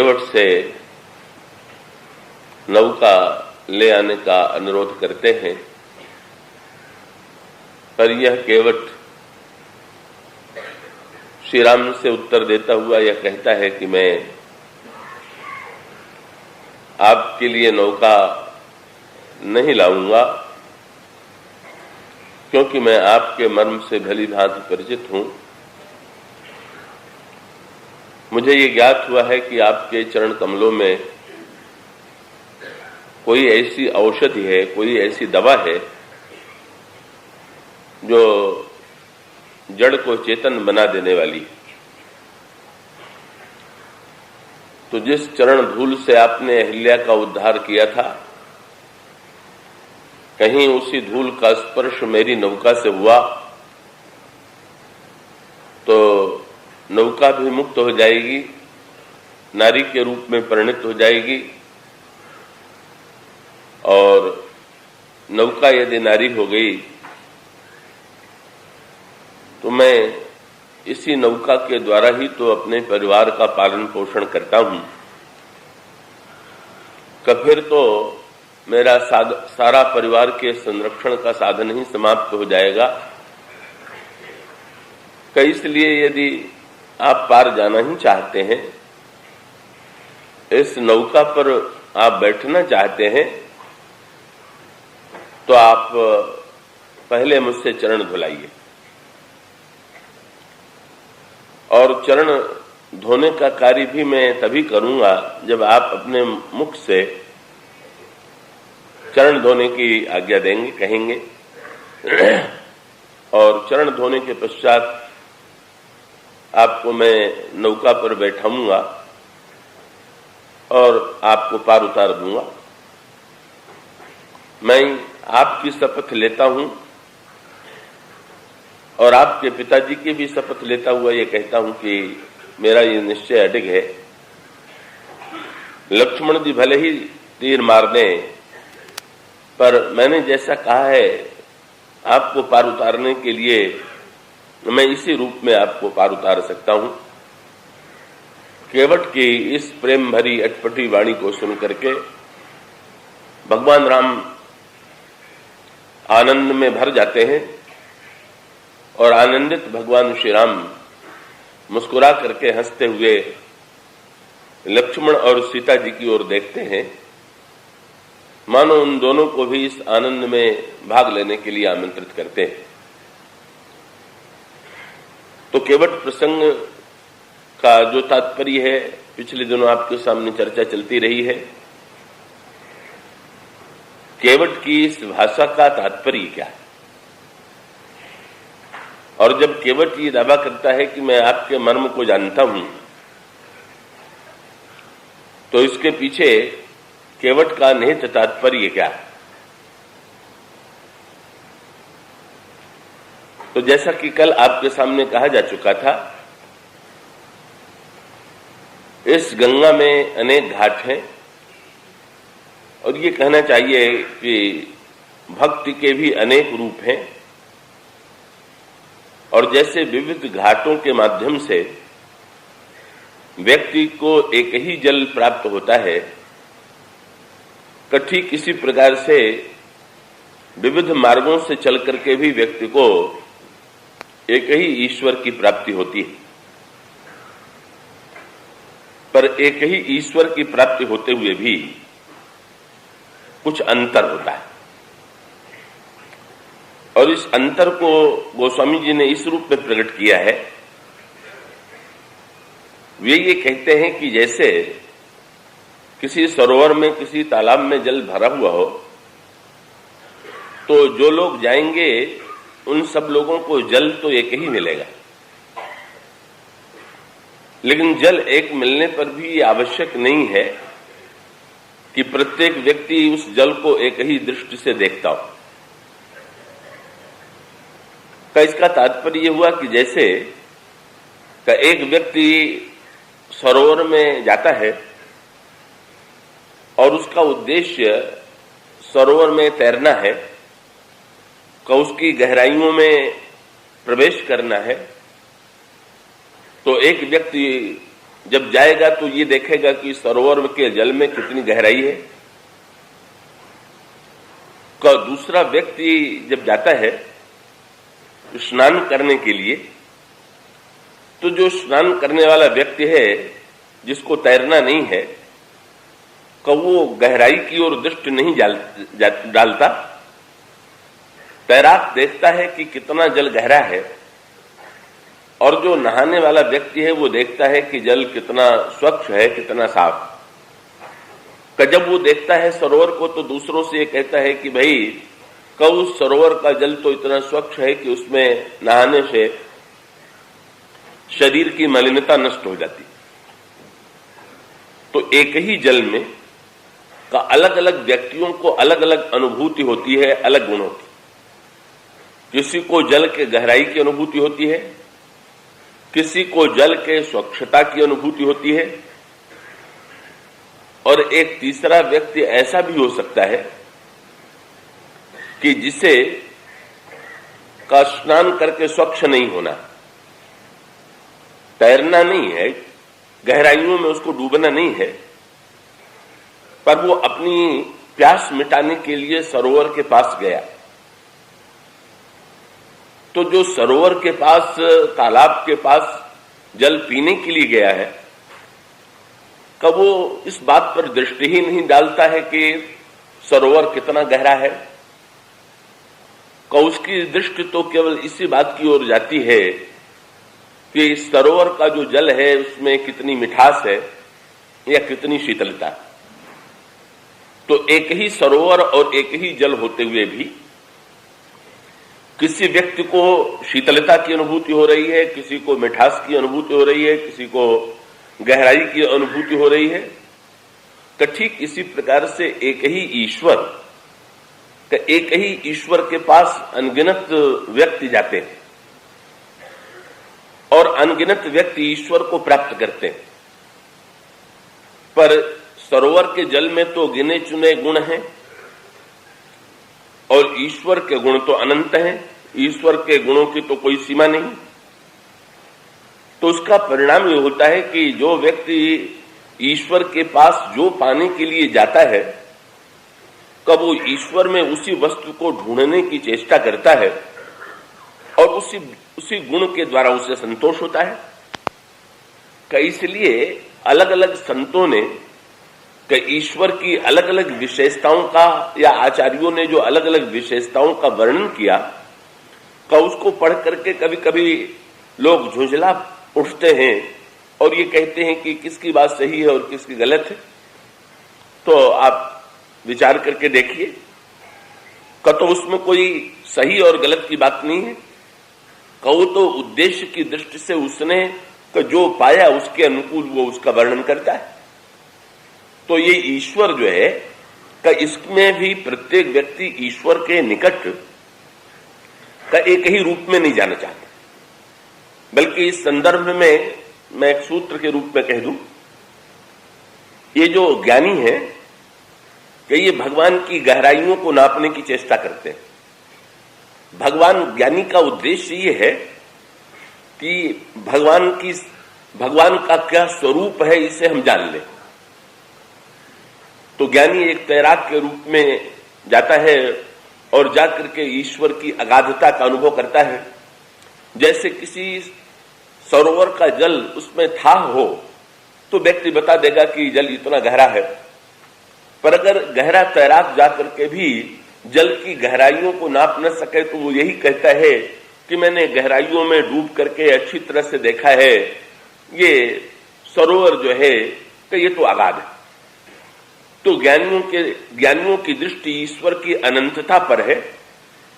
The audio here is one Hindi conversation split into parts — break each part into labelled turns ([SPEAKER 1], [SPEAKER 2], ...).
[SPEAKER 1] केवट से नौका ले आने का अनुरोध करते हैं, पर यह केवट श्री राम से उत्तर देता हुआ यह कहता है कि मैं आपके लिए नौका नहीं लाऊंगा, क्योंकि मैं आपके मर्म से भली भांति परिचित हूं। मुझे ये ज्ञात हुआ है कि आपके चरण कमलों में कोई ऐसी औषधि है, कोई ऐसी दवा है जो जड़ को चेतन बना देने वाली है। तो जिस चरण धूल से आपने अहिल्या का उद्धार किया था, कहीं उसी धूल का स्पर्श मेरी नौका से हुआ तो नौका भी मुक्त हो जाएगी, नारी के रूप में परिणत हो जाएगी, और नौका यदि नारी हो गई तो मैं इसी नौका के द्वारा ही तो अपने परिवार का पालन पोषण करता हूं। फिर तो मेरा सारा परिवार के संरक्षण का साधन ही समाप्त हो जाएगा। इसलिए यदि आप पार जाना ही चाहते हैं, इस नौका पर आप बैठना चाहते हैं, तो आप पहले मुझसे चरण धुलाइए। और चरण धोने का कार्य भी मैं तभी करूंगा जब आप अपने मुख से चरण धोने की आज्ञा देंगे, कहेंगे। और चरण धोने के पश्चात आपको मैं नौका पर बैठाऊंगा और आपको पार उतार दूंगा। मैं आपकी शपथ लेता हूं और आपके पिताजी की भी शपथ लेता हुआ ये कहता हूं कि मेरा ये निश्चय अडिग है। लक्ष्मण जी भले ही तीर मार दें, पर मैंने जैसा कहा है आपको पार उतारने के लिए, मैं इसी रूप में आपको पार उतार सकता हूं। केवट की इस प्रेम भरी अटपटी वाणी को सुन करके भगवान राम आनंद में भर जाते हैं और आनंदित भगवान श्री राम मुस्कुरा करके हंसते हुए लक्ष्मण और सीता जी की ओर देखते हैं, मानो उन दोनों को भी इस आनंद में भाग लेने के लिए आमंत्रित करते हैं। तो केवट प्रसंग का जो तात्पर्य है, पिछले दिनों आपके सामने चर्चा चलती रही है। केवट की इस भाषा का तात्पर्य क्या है? और जब केवट ये दावा करता है कि मैं आपके मर्म को जानता हूं, तो इसके पीछे केवट का निहित तात्पर्य क्या है? तो जैसा कि कल आपके सामने कहा जा चुका था, इस गंगा में अनेक घाट हैं और ये कहना चाहिए कि भक्ति के भी अनेक रूप हैं। और जैसे विविध घाटों के माध्यम से व्यक्ति को एक ही जल प्राप्त होता है, ठीक इसी प्रकार से विविध मार्गों से चल करके भी व्यक्ति को एक ही ईश्वर की प्राप्ति होती है। पर एक ही ईश्वर की प्राप्ति होते हुए भी कुछ अंतर होता है, और इस अंतर को गोस्वामी जी ने इस रूप में प्रकट किया है। वे ये कहते हैं कि जैसे किसी सरोवर में, किसी तालाब में जल भरा हुआ हो, तो जो लोग जाएंगे उन सब लोगों को जल तो एक ही मिलेगा, लेकिन जल एक मिलने पर भी ये आवश्यक नहीं है कि प्रत्येक व्यक्ति उस जल को एक ही दृष्टि से देखता हो। इसका तात्पर्य हुआ कि जैसे एक व्यक्ति सरोवर में जाता है और उसका उद्देश्य सरोवर में तैरना है, उसकी गहराइयों में प्रवेश करना है, तो एक व्यक्ति जब जाएगा तो ये देखेगा कि सरोवर के जल में कितनी गहराई है। दूसरा व्यक्ति जब जाता है स्नान करने के लिए, तो जो स्नान करने वाला व्यक्ति है जिसको तैरना नहीं है, वो गहराई की ओर दृष्टि नहीं डालता। तैराक देखता है कि कितना जल गहरा है, और जो नहाने वाला व्यक्ति है वो देखता है कि जल कितना स्वच्छ है, कितना साफ। जब वो देखता है सरोवर को, तो दूसरों से ये कहता है कि भाई उस सरोवर का जल तो इतना स्वच्छ है कि उसमें नहाने से शरीर की मलिनता नष्ट हो जाती। तो एक ही जल में का अलग अलग व्यक्तियों को अलग अलग अनुभूति होती है, अलग गुणों की। किसी को जल के गहराई की अनुभूति होती है, किसी को जल के स्वच्छता की अनुभूति होती है, और एक तीसरा व्यक्ति ऐसा भी हो सकता है कि जिसे का स्नान करके स्वच्छ नहीं होना, तैरना नहीं है, गहराइयों में उसको डूबना नहीं है, पर वो अपनी प्यास मिटाने के लिए सरोवर के पास गया। तो जो सरोवर के पास, तालाब के पास जल पीने के लिए गया है, कब वो इस बात पर दृष्टि ही नहीं डालता है कि सरोवर कितना गहरा है। उसकी दृष्टि तो केवल इसी बात की ओर जाती है कि सरोवर का जो जल है उसमें कितनी मिठास है या कितनी शीतलता। तो एक ही सरोवर और एक ही जल होते हुए भी किसी व्यक्ति को शीतलता की अनुभूति हो रही है, किसी को मिठास की अनुभूति हो रही है, किसी को गहराई की अनुभूति हो रही है। तो ठीक इसी प्रकार से एक ही ईश्वर के पास अनगिनत व्यक्ति जाते हैं, और अनगिनत व्यक्ति ईश्वर को प्राप्त करते हैं। पर सरोवर के जल में तो गिने चुने गुण हैं, और ईश्वर के गुण तो अनंत हैं। ईश्वर के गुणों की तो कोई सीमा नहीं। तो उसका परिणाम ये होता है कि जो व्यक्ति ईश्वर के पास जो पाने के लिए जाता है, कब वो ईश्वर में उसी वस्तु को ढूंढने की चेष्टा करता है, और उसी गुण के द्वारा उसे संतोष होता है। इसलिए अलग अलग संतों ने ईश्वर की अलग अलग विशेषताओं का, या आचार्यों ने जो अलग अलग विशेषताओं का वर्णन किया, उसको पढ़ करके कभी कभी लोग झुंझला उठते हैं और ये कहते हैं कि किसकी बात सही है और किसकी गलत है। तो आप विचार करके देखिए, तो उसमें कोई सही और गलत की बात नहीं है। तो उद्देश्य की दृष्टि से उसने जो पाया उसके अनुकूल वो उसका वर्णन करता है। तो ये ईश्वर जो है इसमें भी प्रत्येक व्यक्ति ईश्वर के निकट एक ही रूप में नहीं जाना चाहता, बल्कि इस संदर्भ में मैं एक सूत्र के रूप में कह दूं, ये जो ज्ञानी है कि ये भगवान की गहराइयों को नापने की चेष्टा करते हैं। ज्ञानी का उद्देश्य ये है कि भगवान का क्या स्वरूप है इसे हम जान लें। तो ज्ञानी एक तैराक के रूप में जाता है और जाकर के ईश्वर की अगाधता का अनुभव करता है। जैसे किसी सरोवर का जल उसमें था हो तो व्यक्ति बता देगा कि जल इतना गहरा है, पर अगर गहरा तैराक जाकर के भी जल की गहराइयों को नाप न सके तो वो यही कहता है कि मैंने गहराइयों में डूब करके अच्छी तरह से देखा है, ये सरोवर जो है तो ये तो अगाध है। तो ज्ञानियों की दृष्टि ईश्वर की अनंतता पर है,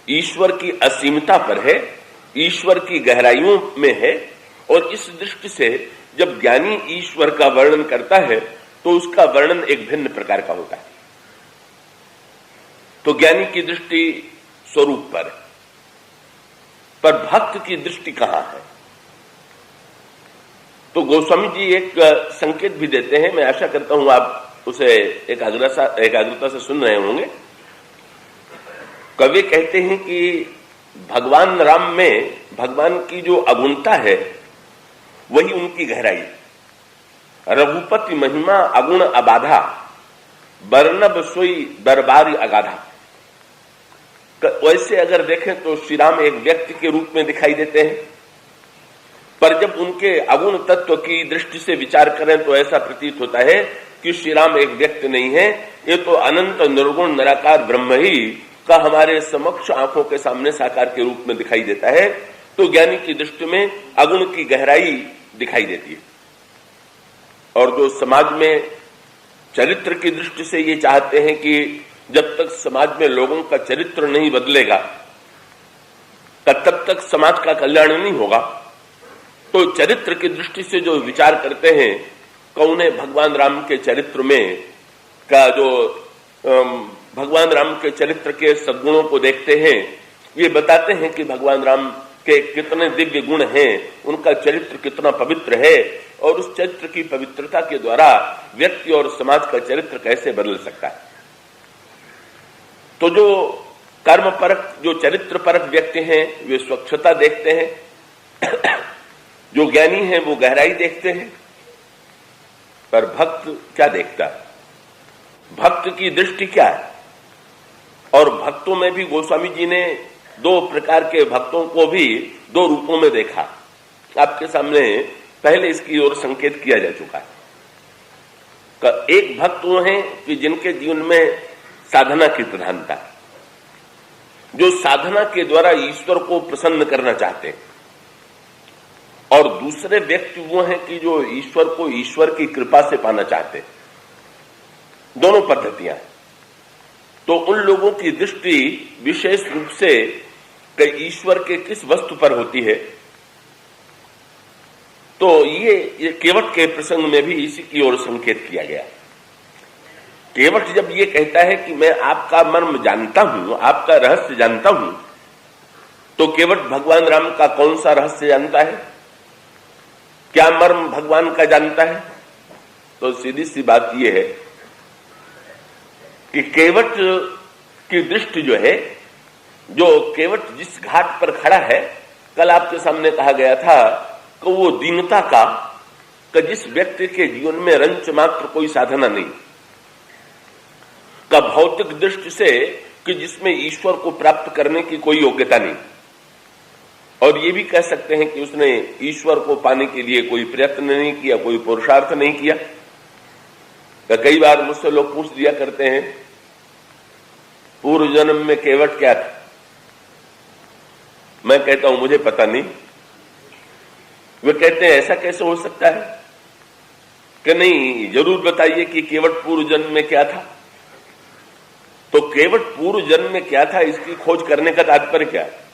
[SPEAKER 1] ईश्वर की असीमता पर है, ईश्वर की गहराइयों में है। और इस दृष्टि से जब ज्ञानी ईश्वर का वर्णन करता है तो उसका वर्णन एक भिन्न प्रकार का होता है। तो ज्ञानी की दृष्टि स्वरूप पर भक्त की दृष्टि कहां है? तो गोस्वामी जी एक संकेत भी देते हैं, मैं आशा करता हूं आप उसे एकाग्रता से सुन रहे होंगे। कवि कहते हैं कि भगवान राम में भगवान की जो अगुणता है वही उनकी गहराई। रघुपति महिमा अगुण अबाधा, बरनब सोई दरबारी अगाधा। वैसे अगर देखें तो श्री राम एक व्यक्ति के रूप में दिखाई देते हैं, पर जब उनके अगुण तत्व की दृष्टि से विचार करें तो ऐसा प्रतीत होता है कि श्री राम एक व्यक्ति नहीं है, ये तो अनंत निर्गुण निराकार ब्रह्म ही का हमारे समक्ष आंखों के सामने साकार के रूप में दिखाई देता है। तो ज्ञानी की दृष्टि में अगुण की गहराई दिखाई देती है। और जो समाज में चरित्र की दृष्टि से ये चाहते हैं कि जब तक समाज में लोगों का चरित्र नहीं बदलेगा तब तक समाज का कल्याण नहीं होगा, तो चरित्र की दृष्टि से जो विचार करते हैं उन्हें भगवान राम के चरित्र में का जो भगवान राम के चरित्र के सद्गुणों को देखते हैं, ये बताते हैं कि भगवान राम के कितने दिव्य गुण हैं, उनका चरित्र कितना पवित्र है, और उस चरित्र की पवित्रता के द्वारा व्यक्ति और समाज का चरित्र कैसे बदल सकता है। तो जो कर्म परक, जो चरित्र परक व्यक्ति हैं वे स्वच्छता देखते हैं, जो ज्ञानी हैं वो गहराई देखते हैं। पर भक्त क्या देखता है, भक्त की दृष्टि क्या है? और भक्तों में भी गोस्वामी जी ने दो प्रकार के भक्तों को भी दो रूपों में देखा। आपके सामने पहले इसकी ओर संकेत किया जा चुका है। एक भक्त वो हैं कि जिनके जीवन में साधना की प्रधानता है, जो साधना के द्वारा ईश्वर को प्रसन्न करना चाहते हैं। और दूसरे व्यक्ति वो हैं कि जो ईश्वर को ईश्वर की कृपा से पाना चाहते हैं। दोनों पद्धतियां हैं। तो उन लोगों की दृष्टि विशेष रूप से ईश्वर के किस वस्तु पर होती है, तो ये केवट के प्रसंग में भी इसी की ओर संकेत किया गया। केवट जब ये कहता है कि मैं आपका मर्म जानता हूं, आपका रहस्य जानता हूं, तो केवट भगवान राम का कौन सा रहस्य जानता है, क्या मर्म भगवान का जानता है? तो सीधी सी बात यह है कि केवट की दृष्टि जो है, जो केवट जिस घाट पर खड़ा है, कल आपके सामने कहा गया था कि वो दीनता का, कि जिस व्यक्ति के जीवन में रंच मात्र कोई साधना नहीं, का भौतिक दृष्टि से कि जिसमें ईश्वर को प्राप्त करने की कोई योग्यता नहीं, और ये भी कह सकते हैं कि उसने ईश्वर को पाने के लिए कोई प्रयत्न नहीं किया, कोई पुरुषार्थ नहीं किया। कई बार मुझसे लोग पूछ दिया करते हैं पूर्व जन्म में केवट क्या था, मैं कहता हूं मुझे पता नहीं। वे कहते हैं ऐसा कैसे हो सकता है कि नहीं, जरूर बताइए कि केवट पूर्व जन्म में क्या था। तो केवट पूर्व जन्म में क्या था इसकी खोज करने का तात्पर्य क्या है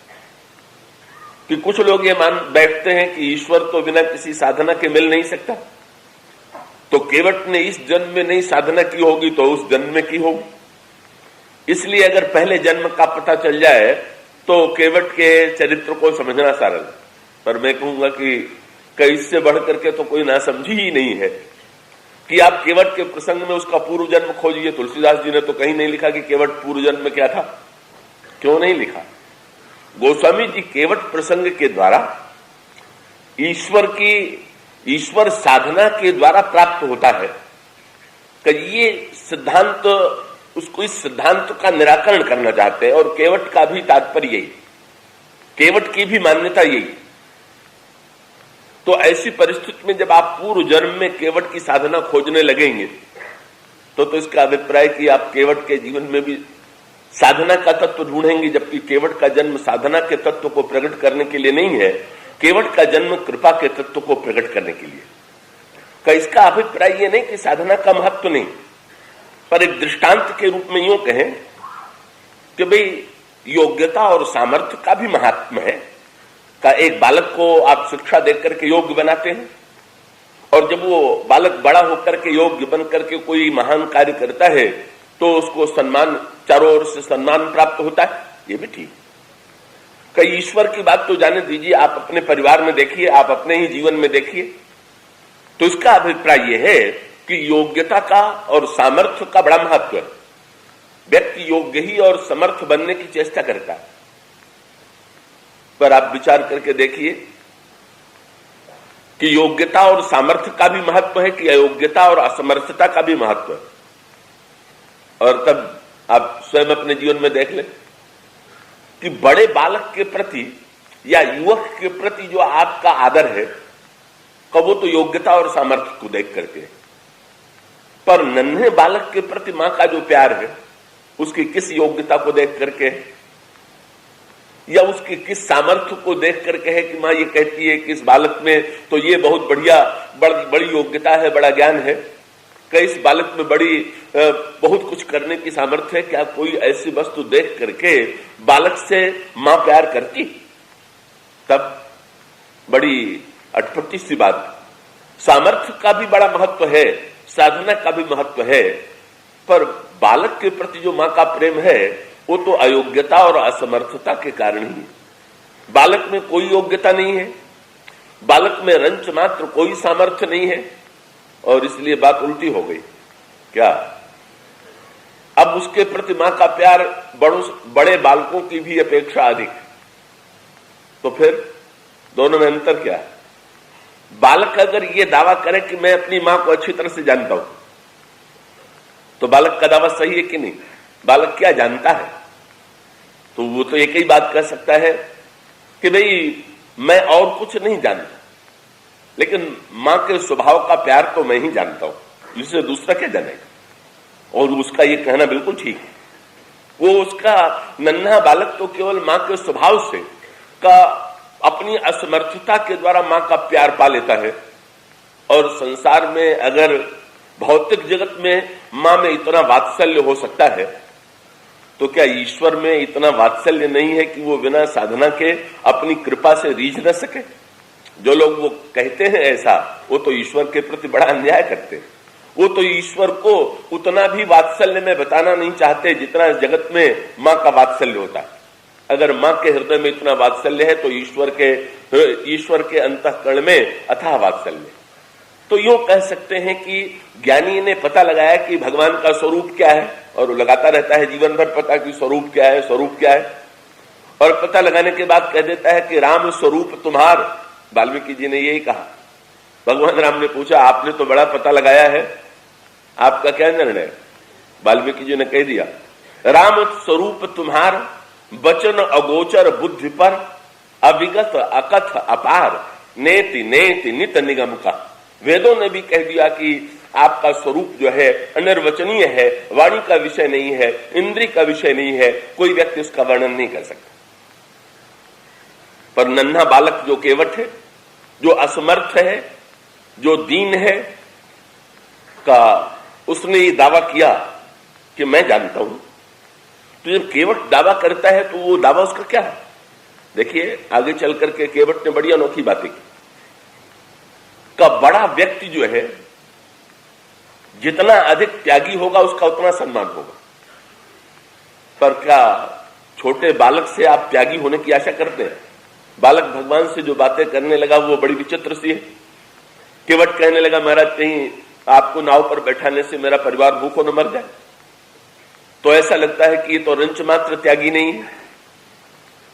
[SPEAKER 1] कि कुछ लोग ये मान बैठते हैं कि ईश्वर तो बिना किसी साधना के मिल नहीं सकता, तो केवट ने इस जन्म में नहीं साधना की होगी तो उस जन्म में की होगी। इसलिए अगर पहले जन्म का पता चल जाए तो केवट के चरित्र को समझना सरल, पर मैं कहूंगा कि इससे बढ़ करके तो कोई नासमझी ही नहीं है कि आप केवट के प्रसंग में उसका पूर्व जन्म खोजिए। तुलसीदास जी ने तो कहीं नहीं लिखा कि केवट पूर्व जन्म में क्या था। क्यों नहीं लिखा? गोस्वामी जी केवट प्रसंग के द्वारा ईश्वर साधना के द्वारा प्राप्त होता है कि ये सिद्धांत, उसको इस सिद्धांत का निराकरण करना चाहते हैं। और केवट का भी तात्पर्य यही, केवट की भी मान्यता यही। तो ऐसी परिस्थिति में जब आप पूर्व जन्म में केवट की साधना खोजने लगेंगे तो इसका अभिप्राय कि आप केवट के जीवन में भी साधना का तत्व ढूंढेंगे, जबकि केवट का जन्म साधना के तत्व को प्रकट करने के लिए नहीं है, केवट का जन्म कृपा के तत्व को प्रकट करने के लिए। का इसका अभिप्राय ये नहीं कि साधना का महत्व नहीं, पर एक दृष्टांत के रूप में यूं कहें कि भाई योग्यता और सामर्थ्य का भी महात्म है। का एक बालक को आप शिक्षा देकर के योग्य बनाते हैं, और जब वो बालक बड़ा होकर के योग्य बन करके कोई महान कार्य करता है तो उसको सम्मान, चारों ओर से सम्मान प्राप्त होता है। ये भी ठीक। कई ईश्वर की बात तो जाने दीजिए, आप अपने परिवार में देखिए, आप अपने ही जीवन में देखिए, तो इसका अभिप्राय यह है कि योग्यता का और सामर्थ्य का बड़ा महत्व है। व्यक्ति योग्य ही और समर्थ बनने की चेष्टा करता है, पर आप विचार करके देखिए कि योग्यता और सामर्थ्य का भी महत्व है कि अयोग्यता और असमर्थता का भी महत्व है। और तब आप स्वयं अपने जीवन में देख लें कि बड़े बालक के प्रति या युवक के प्रति जो आपका आदर है वो तो योग्यता और सामर्थ्य को देख करके, पर नन्हे बालक के प्रति मां का जो प्यार है उसकी किस योग्यता को देख करके या उसकी किस सामर्थ्य को देख करके है कि मां ये कहती है कि इस बालक में तो ये बहुत बढ़िया बड़ी योग्यता है, बड़ा ज्ञान है, कि इस बालक में बहुत कुछ करने की सामर्थ्य है। क्या कोई ऐसी वस्तु देख करके बालक से मां प्यार करती? तब बड़ी अटपटी सी बात। सामर्थ्य का भी बड़ा महत्व है, साधना का भी महत्व है, पर बालक के प्रति जो मां का प्रेम है वो तो अयोग्यता और असमर्थता के कारण ही। बालक में कोई योग्यता नहीं है, बालक में रंच मात्र कोई सामर्थ्य नहीं है, और इसलिए बात उल्टी हो गई। क्या अब उसके प्रति मां का प्यार बड़े बालकों की भी अपेक्षा अधिक, तो फिर दोनों में अंतर क्या है? बालक अगर ये दावा करे कि मैं अपनी मां को अच्छी तरह से जानता हूं, तो बालक का दावा सही है कि नहीं? बालक क्या जानता है? तो वो तो एक ही बात कह सकता है कि भाई मैं और कुछ नहीं जानता, लेकिन मां के स्वभाव का प्यार तो मैं ही जानता हूं, इससे दूसरा क्या जानेगा। और उसका ये कहना बिल्कुल ठीक है। वो उसका नन्हा बालक तो केवल मां के स्वभाव से का अपनी असमर्थता के द्वारा मां का प्यार पा लेता है। और संसार में अगर भौतिक जगत में मां में इतना वात्सल्य हो सकता है, तो क्या ईश्वर में इतना वात्सल्य नहीं है कि वो बिना साधना के अपनी कृपा से रीझ न सके? जो लोग वो कहते हैं ऐसा, वो तो ईश्वर के प्रति बड़ा अन्याय करते हैं। वो तो ईश्वर को उतना भी वात्सल्य में बताना नहीं चाहते जितना जगत में मां का वात्सल्य होता है। अगर मां के हृदय में इतना वात्सल्य है तो ईश्वर के अंतःकरण में अथाह वात्सल्य। तो यूं कह सकते हैं कि ज्ञानी ने पता लगाया कि भगवान का स्वरूप क्या है, और वो लगाता रहता है जीवन भर पता कि स्वरूप क्या है, स्वरूप क्या है, और पता लगाने के बाद कह देता है कि राम स्वरूप तुम्हार। वाल्मीकि जी ने यही कहा। भगवान राम ने पूछा, आपने तो बड़ा पता लगाया है, आपका क्या निर्णय? वाल्मीकि जी ने कह दिया, राम स्वरूप तुम्हार, वचन अगोचर बुद्धि पर, अविगत अकथ अपार, नेति नेति नित निगम का। वेदों ने भी कह दिया कि आपका स्वरूप जो है अनिर्वचनीय है, वाणी का विषय नहीं है, इंद्रिय का विषय नहीं है, कोई व्यक्ति उसका वर्णन नहीं कर सकता। पर नन्हा बालक जो केवट है, जो असमर्थ है, जो दीन है, का उसने ये दावा किया कि मैं जानता हूं। तो जब केवट दावा करता है तो वो दावा उसका क्या है? देखिए आगे चल करके केवट ने बड़ी अनोखी बातें की। का बड़ा व्यक्ति जो है जितना अधिक त्यागी होगा उसका उतना सम्मान होगा। पर क्या छोटे बालक से आप त्यागी होने की आशा करते हैं? बालक भगवान से जो बातें करने लगा वो बड़ी विचित्र सी है। केवट कहने लगा, महाराज कहीं आपको नाव पर बैठाने से मेरा परिवार भूखों न मर जाए। तो ऐसा लगता है कि ये तो रंच मात्र त्यागी नहीं है।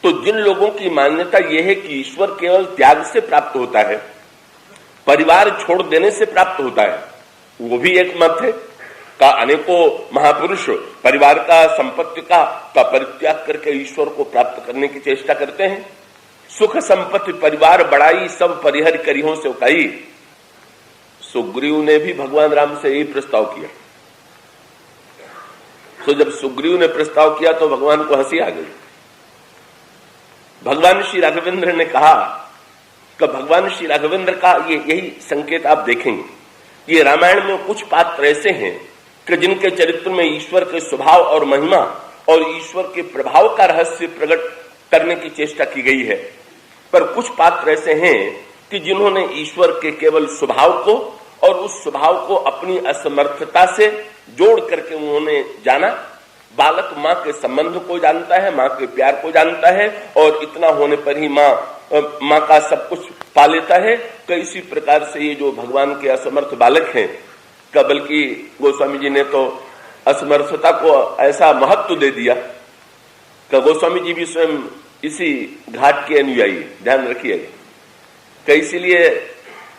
[SPEAKER 1] तो जिन लोगों की मान्यता यह है कि ईश्वर केवल त्याग से प्राप्त होता है, परिवार छोड़ देने से प्राप्त होता है, वो भी एक मत है। का अनेकों महापुरुष परिवार का, संपत्ति का परित्याग करके ईश्वर को प्राप्त करने की चेष्टा करते हैं। सुख संपत्ति परिवार बढ़ाई, सब परिहर करियों से उकाई। सुग्रीव ने भी भगवान राम से यही प्रस्ताव किया। तो जब सुग्रीव ने प्रस्ताव किया तो भगवान को हंसी आ गई। भगवान श्री राघवेंद्र ने कहा कि भगवान श्री राघवेंद्र का यही संकेत आप देखेंगे। ये रामायण में कुछ पात्र ऐसे हैं कि जिनके चरित्र में ईश्वर के स्वभाव और महिमा और ईश्वर के प्रभाव का रहस्य प्रकट करने की चेष्टा की गई है। पर कुछ पात्र ऐसे हैं कि जिन्होंने ईश्वर के केवल स्वभाव को और उस स्वभाव को अपनी असमर्थता से जोड़ करके उन्होंने जाना। बालक मां के संबंध को जानता है, मां के प्यार को जानता है, और इतना होने पर ही मां का सब कुछ पा लेता है। तो इसी प्रकार से ये जो भगवान के असमर्थ बालक हैं, का बल्कि गोस्वामी जी ने तो असमर्थता को ऐसा महत्व दे दिया कि गोस्वामी जी भी स्वयं इसी घाट के अनुयायी, ध्यान रखिए। इसीलिए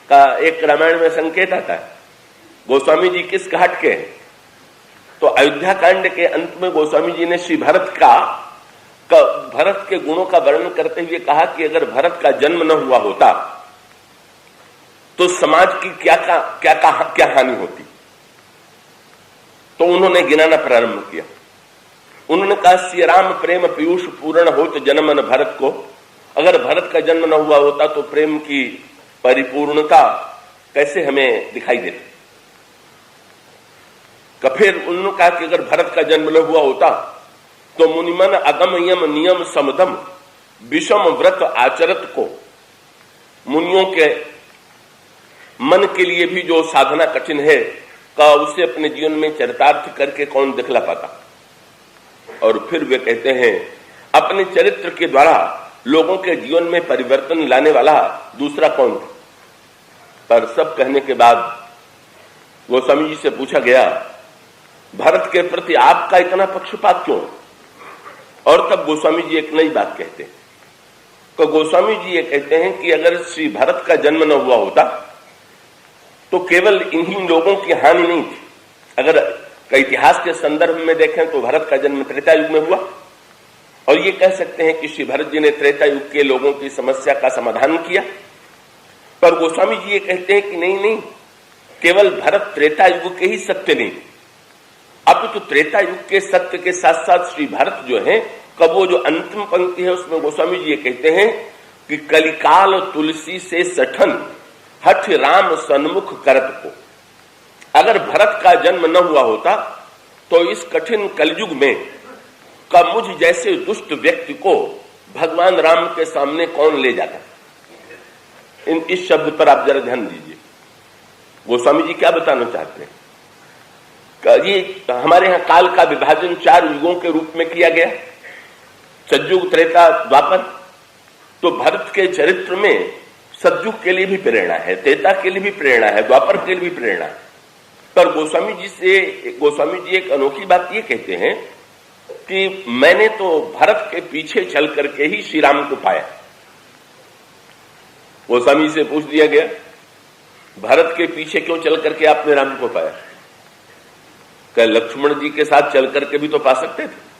[SPEAKER 1] का एक रामायण में संकेत आता है। गोस्वामी जी किस घाट के हैं? तो अयोध्या कांड के अंत में गोस्वामी जी ने श्री भरत भरत के गुणों का वर्णन करते हुए कहा कि अगर भरत का जन्म न हुआ होता तो समाज की क्या हानि होती। तो उन्होंने गिनाना प्रारंभ किया। उन्होंने कहा, श्री राम प्रेम पीयूष पूर्ण हो तो जन्मन भरत को। अगर भरत का जन्म न हुआ होता तो प्रेम की परिपूर्णता कैसे हमें दिखाई देती। फिर उन्होंने कहा कि अगर भरत का जन्म न हुआ होता तो मुनिमन अगम यम नियम समदम विषम व्रत आचरत को। मुनियों के मन के लिए भी जो साधना कठिन है का उसे अपने जीवन में चरितार्थ करके कौन दिखला पाता। और फिर वे कहते हैं, अपने चरित्र के द्वारा लोगों के जीवन में परिवर्तन लाने वाला दूसरा कौन। पर सब कहने के बाद गोस्वामी जी से पूछा गया, भरत के प्रति आपका इतना पक्षपात क्यों? और तब गोस्वामी जी एक नई बात कहते हैं। तो गोस्वामी जी ये कहते हैं कि अगर श्री भरत का जन्म न हुआ होता तो केवल इन्हीं लोगों की हानि नहीं थी। अगर इतिहास के संदर्भ में देखें तो भरत का जन्म त्रेता युग में हुआ और ये कह सकते हैं कि श्री भरत जी ने त्रेता युग के लोगों की समस्या का समाधान किया। पर गोस्वामी जी ये कहते हैं कि नहीं, केवल भरत त्रेता युग के ही सत्य नहीं, अब तो त्रेता युग के सत्य के साथ साथ श्री भरत जो है, कब वो जो अंतिम पंक्ति है उसमें गोस्वामी जी ये कहते हैं कि कलिकाल तुलसी से सठन हठ राम सन्मुख करत को। अगर भरत का जन्म न हुआ होता तो इस कठिन कलयुग में का मुझ जैसे दुष्ट व्यक्ति को भगवान राम के सामने कौन ले जाता। इस शब्द पर आप जरा ध्यान दीजिए। गोस्वामी जी क्या बताना चाहते हैं? ये हमारे यहां काल का विभाजन 4 युगों के रूप में किया गया, सतयुग, त्रेता, द्वापर। तो भरत के चरित्र में सतयुग के लिए भी प्रेरणा है, त्रेता के लिए भी प्रेरणा है, द्वापर के लिए भी प्रेरणा है। पर गोस्वामी जी एक अनोखी बात ये कहते हैं कि मैंने तो भरत के पीछे चल करके ही श्री राम को पाया। गोस्वामी से पूछ दिया गया, भरत के पीछे क्यों चल करके आपने राम को पाया? क्या लक्ष्मण जी के साथ चल करके भी तो पा सकते थे?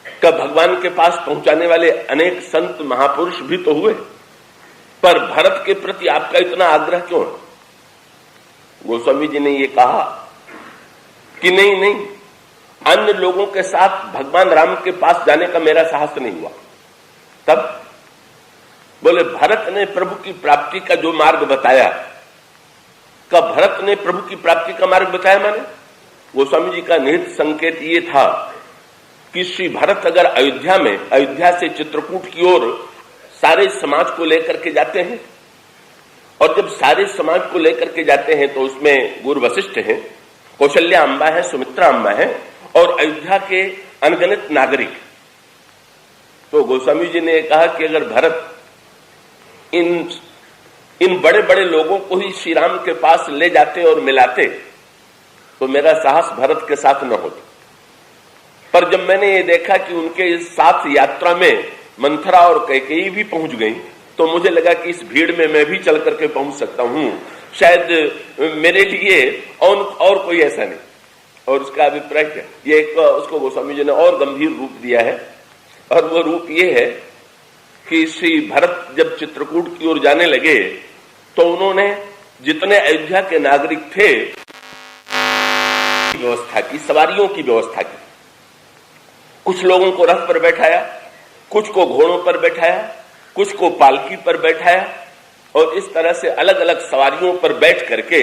[SPEAKER 1] क्या भगवान के पास पहुंचाने वाले अनेक संत महापुरुष भी तो हुए, पर भरत के प्रति आपका इतना आग्रह क्यों है? गोस्वामी जी ने ये कहा कि नहीं, अन्य लोगों के साथ भगवान राम के पास जाने का मेरा साहस नहीं हुआ। तब बोले, भरत ने प्रभु की प्राप्ति का जो मार्ग बताया, कब भरत ने प्रभु की प्राप्ति का मार्ग बताया? मैंने गोस्वामी जी का निहित संकेत ये था कि श्री भरत अगर अयोध्या से चित्रकूट की ओर सारे समाज को लेकर के जाते हैं, और जब सारे समाज को लेकर के जाते हैं तो उसमें गुरु वशिष्ठ हैं, कौशल्या अम्बा है, सुमित्रा अम्बा है और अयोध्या के अनगिनत नागरिक। तो गोस्वामी जी ने कहा कि अगर भरत इन बड़े बड़े लोगों को ही श्री राम के पास ले जाते और मिलाते तो मेरा साहस भरत के साथ न होता। पर जब मैंने ये देखा कि उनके इस साथ यात्रा में मंथरा और कैकेयी भी पहुंच गई तो मुझे लगा कि इस भीड़ में मैं भी चल करके पहुंच सकता हूं, शायद मेरे लिए और कोई ऐसा नहीं। और उसका अभिप्राय क्या? ये उसको गोस्वामी जी ने और गंभीर रूप दिया है, और वो रूप ये है कि श्री भरत जब चित्रकूट की ओर जाने लगे तो उन्होंने जितने अयोध्या के नागरिक थे व्यवस्था की, सवारियों की व्यवस्था की। कुछ लोगों को रथ पर बैठाया, कुछ को घोड़ों पर बैठाया, कुछ को पालकी पर बैठाया, और इस तरह से अलग अलग सवारियों पर बैठ करके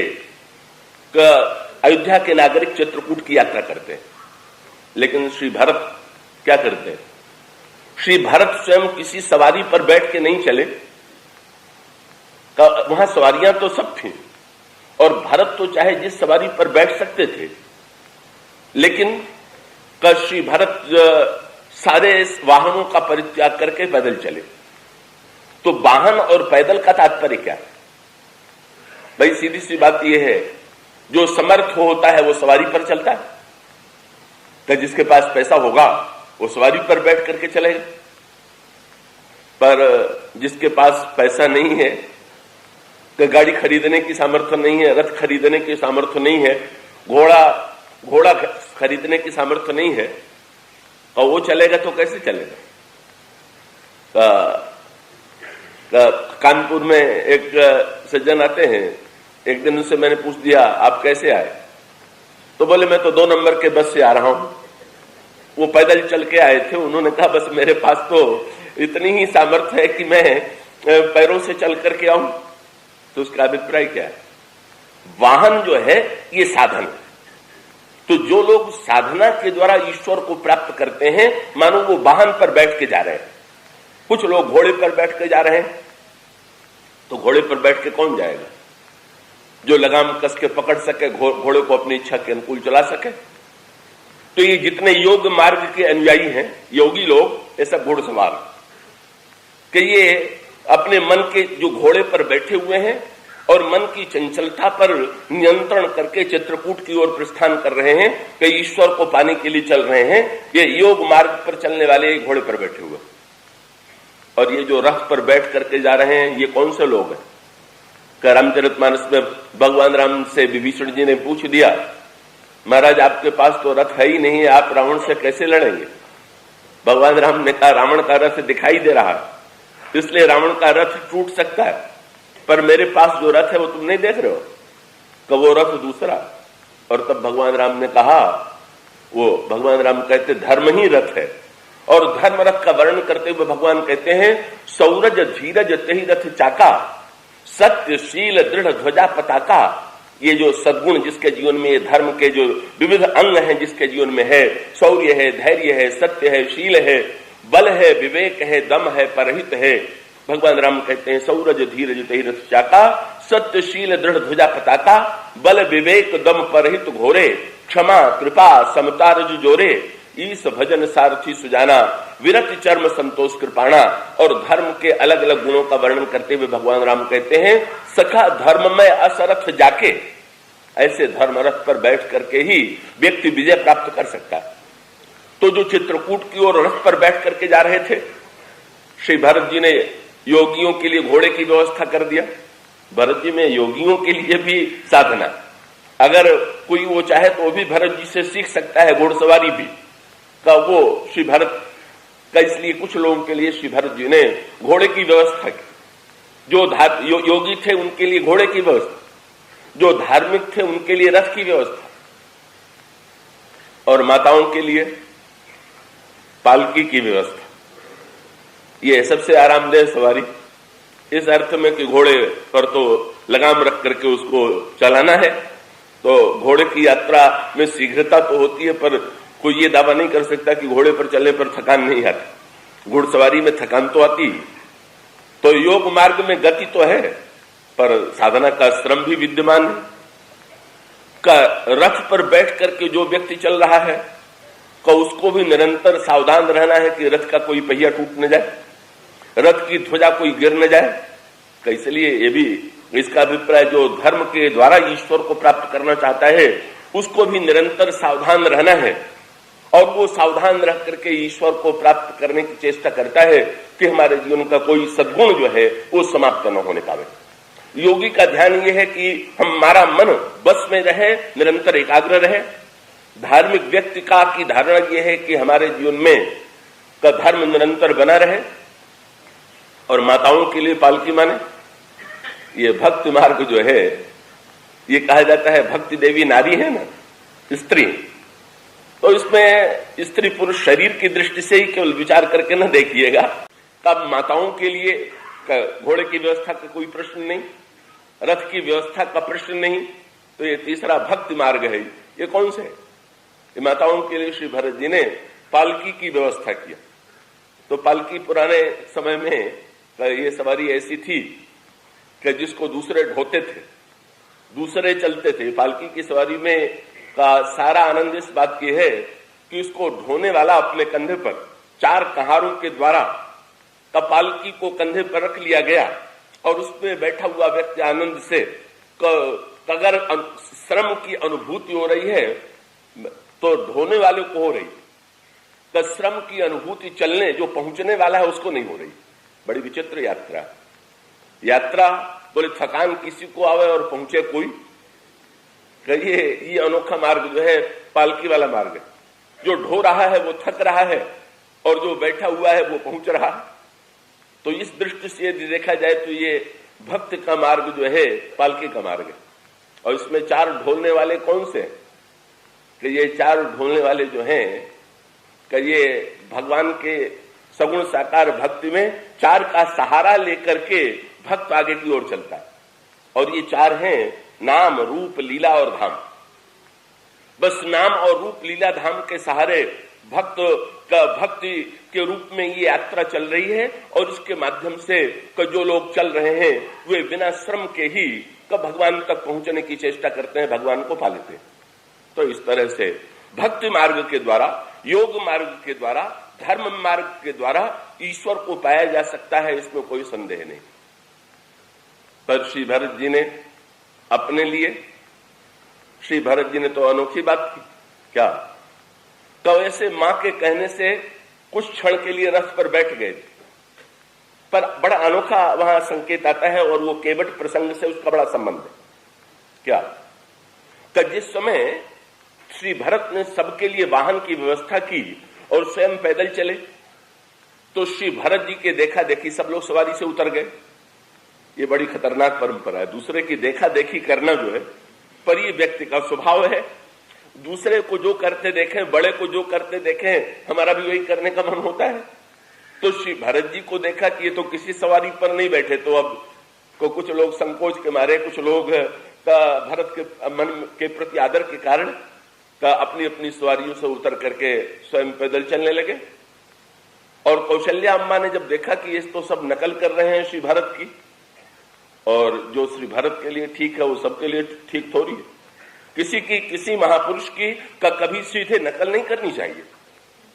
[SPEAKER 1] अयोध्या के नागरिक चित्रकूट की यात्रा करते हैं। लेकिन श्री भरत क्या करते हैं? श्री भरत स्वयं किसी सवारी पर बैठ के नहीं चले। वहां सवारियां तो सब थी और भरत तो चाहे जिस सवारी पर बैठ सकते थे, लेकिन श्री भरत सारे वाहनों का परित्याग करके पैदल चले। तो वाहन और पैदल का तात्पर्य क्या है? भाई सीधी सी बात यह है, जो समर्थ होता है वो सवारी पर चलता है, तो जिसके पास पैसा होगा वो सवारी पर बैठ करके चलेगा। पर जिसके पास पैसा नहीं है कि गाड़ी खरीदने की सामर्थ्य नहीं है, रथ खरीदने की सामर्थ्य नहीं है, घोड़ा खरीदने की सामर्थ्य नहीं है, और वो चलेगा तो कैसे चलेगा? कानपुर में एक सज्जन आते हैं, एक दिन उनसे मैंने पूछ दिया आप कैसे आए, तो बोले मैं तो 2 नंबर के बस से आ रहा हूं। वो पैदल चल के आए थे। उन्होंने कहा बस मेरे पास तो इतनी ही सामर्थ्य है कि मैं पैरों से चल करके आऊं। तो उसका अभिप्राय क्या है? वाहन जो है ये साधन है। तो जो लोग साधना के द्वारा ईश्वर को प्राप्त करते हैं, मानो वो वाहन पर बैठ के जा रहे हैं। कुछ लोग घोड़े पर बैठ के जा रहे हैं, तो घोड़े पर बैठ के कौन जाएगा? जो लगाम कस के पकड़ सके, घोड़े को अपनी इच्छा के अनुकूल चला सके। तो ये जितने योग मार्ग के अनुयायी हैं, योगी लोग, ये सब घोड़सवार, कि ये अपने मन के जो घोड़े पर बैठे हुए हैं और मन की चंचलता पर नियंत्रण करके चित्रकूट की ओर प्रस्थान कर रहे हैं, कि ईश्वर को पाने के लिए चल रहे हैं। ये योग मार्ग पर चलने वाले घोड़े पर बैठे हुए। और ये जो रथ पर बैठ करके जा रहे हैं, ये कौन से लोग हैं? कि रामचरितमानस में भगवान राम से विभीषण जी ने पूछ दिया, महाराज आपके पास तो रथ है ही नहीं, आप रावण से कैसे लड़ेंगे? भगवान राम ने कहा रावण का रथ दिखाई दे रहा है, इसलिए रावण का रथ टूट सकता है, पर मेरे पास जो रथ है वो तुम नहीं देख रहे हो, कि वो रथ दूसरा। और तब भगवान राम ने कहा, वो भगवान राम कहते धर्म ही रथ है। और धर्म रथ का वर्णन करते हुए भगवान कहते हैं सौरज धीरज तेहि रथ चाका, सत्यशील दृढ़ ध्वजा पताका। ये जो सद्गुण जिसके जीवन में, ये धर्म के जो विविध अंग हैं जिसके जीवन में है, शौर्य है, धैर्य है, सत्य है, शील है, बल है, विवेक है, दम है, परहित है। भगवान राम कहते हैं सौरज धीरज तेहि रथ चाका, सत्यशील दृढ़ ध्वजा पताका, बल विवेक दम परहित घोरे, क्षमा कृपा समता रज जोरे, ईस भजन सारथी सुजाना, विरत चर्म संतोष कृपाणा। और धर्म के अलग अलग गुणों का वर्णन करते हुए भगवान राम कहते हैं सखा धर्म में असरथ जाके। ऐसे धर्म रथ पर बैठ करके ही व्यक्ति विजय प्राप्त कर सकता है। तो जो चित्रकूट की ओर रथ पर बैठ करके जा रहे थे, श्री भरत जी ने योगियों के लिए घोड़े की व्यवस्था कर दिया। भरत जी में योगियों के लिए भी साधना, अगर कोई वो चाहे तो वो भी भरत जी से सीख सकता है, घोड़सवारी भी का वो श्री भरत का। इसलिए कुछ लोगों के लिए श्री भरत जी ने घोड़े की व्यवस्था की। जो योगी थे उनके लिए घोड़े की व्यवस्था, जो धार्मिक थे उनके लिए रथ की व्यवस्था, और माताओं के लिए पालकी की व्यवस्था। ये सबसे आरामदेह सवारी, इस अर्थ में कि घोड़े पर तो लगाम रख करके उसको चलाना है। तो घोड़े की यात्रा में शीघ्रता तो होती है, पर कोई ये दावा नहीं कर सकता कि घोड़े पर चलने पर थकान नहीं आती। घुड़सवारी में थकान तो आती। तो योग मार्ग में गति तो है, पर साधना का श्रम भी विद्यमान है। का रथ पर बैठ करके जो व्यक्ति चल रहा है, का उसको भी निरंतर सावधान रहना है कि रथ का कोई पहिया टूट न जाए, रथ की ध्वजा कोई गिर न जाए। इसलिए ये भी इसका अभिप्राय, जो धर्म के द्वारा ईश्वर को प्राप्त करना चाहता है उसको भी निरंतर सावधान रहना है। और वो सावधान रह करके ईश्वर को प्राप्त करने की चेष्टा करता है कि हमारे जीवन का कोई सद्गुण जो है वो समाप्त न होने पावे। योगी का ध्यान ये है कि हमारा मन बस में रहे, निरंतर एकाग्र रहे। धार्मिक व्यक्ति का की धारणा यह है कि हमारे जीवन में का धर्म निरंतर बना रहे। और माताओं के लिए पालकी माने, ये भक्ति मार्ग जो है, ये कहा जाता है भक्ति देवी नारी है ना, स्त्री। तो इसमें स्त्री पुरुष शरीर की दृष्टि से ही केवल विचार करके न देखिएगा। तब माताओं के लिए घोड़े की व्यवस्था का कोई प्रश्न नहीं, रथ की व्यवस्था का प्रश्न नहीं। तो ये तीसरा भक्ति मार्ग है। ये कौन से? ये माताओं के लिए श्री भरत जी ने पालकी की व्यवस्था किया। तो पालकी पुराने समय में ये सवारी ऐसी थी कि जिसको दूसरे ढोते थे, दूसरे चलते थे। पालकी की सवारी में का सारा आनंद इस बात की है कि उसको ढोने वाला अपने कंधे पर 4 कहारों के द्वारा पालकी को कंधे पर रख लिया गया, और उसमें बैठा हुआ व्यक्ति आनंद से अगर श्रम की अनुभूति हो रही है तो ढोने वाले को हो रही, तो श्रम की अनुभूति चलने जो पहुंचने वाला है उसको नहीं हो रही। बड़ी विचित्र यात्रा बोले थकान किसी को आवे और पहुंचे कोई। कहिए ये अनोखा मार्ग जो है पालकी वाला मार्ग है। जो ढो रहा है वो थक रहा है और जो बैठा हुआ है वो पहुंच रहा है। तो इस दृष्टि से यदि देखा जाए तो ये भक्त का मार्ग जो है पालकी का मार्ग है। और इसमें 4 ढोलने वाले कौन से हैं? कि ये 4 ढोलने वाले जो हैं कि ये भगवान के सगुण साकार भक्ति में 4 का सहारा लेकर के भक्त आगे की ओर चलता है। और ये 4 हैं नाम, रूप, लीला और धाम। बस नाम और रूप, लीला, धाम के सहारे भक्त का भक्ति के रूप में ये यात्रा चल रही है। और इसके माध्यम से जो लोग चल रहे हैं वे बिना श्रम के ही भगवान तक पहुंचने की चेष्टा करते हैं, भगवान को पा लेते हैं। तो इस तरह से भक्ति मार्ग के द्वारा, योग मार्ग के द्वारा, धर्म मार्ग के द्वारा ईश्वर को पाया जा सकता है, इसमें कोई संदेह नहीं। पर श्री भरत जी ने अपने लिए, श्री भरत जी ने तो अनोखी बात की। क्या? तो ऐसे मां के कहने से कुछ क्षण के लिए रथ पर बैठ गए थे, पर बड़ा अनोखा वहां संकेत आता है और वो केवट प्रसंग से उसका बड़ा संबंध है। क्या? कि जिस समय श्री भरत ने सबके लिए वाहन की व्यवस्था की और स्वयं पैदल चले, तो श्री भरत जी के देखा देखी सब लोग सवारी से उतर गए। ये बड़ी खतरनाक परंपरा है। दूसरे की देखा देखी करना जो है, पर ये व्यक्ति का स्वभाव है। दूसरे को जो करते देखें, बड़े को जो करते देखें, हमारा भी वही करने का मन होता है। तो श्री भरत जी को देखा कि ये तो किसी सवारी पर नहीं बैठे, तो अब कुछ लोग संकोच के मारे, कुछ लोग भरत के मन के प्रति आदर के कारण अपनी अपनी सवारियों से उतर करके स्वयं पैदल चलने लगे। और कौशल्या अम्मा ने जब देखा कि ये तो सब नकल कर रहे हैं श्री भरत की, और जो श्री भरत के लिए ठीक है वो सबके लिए ठीक थोड़ी है। किसी महापुरुष की कभी सीधे नकल नहीं करनी चाहिए,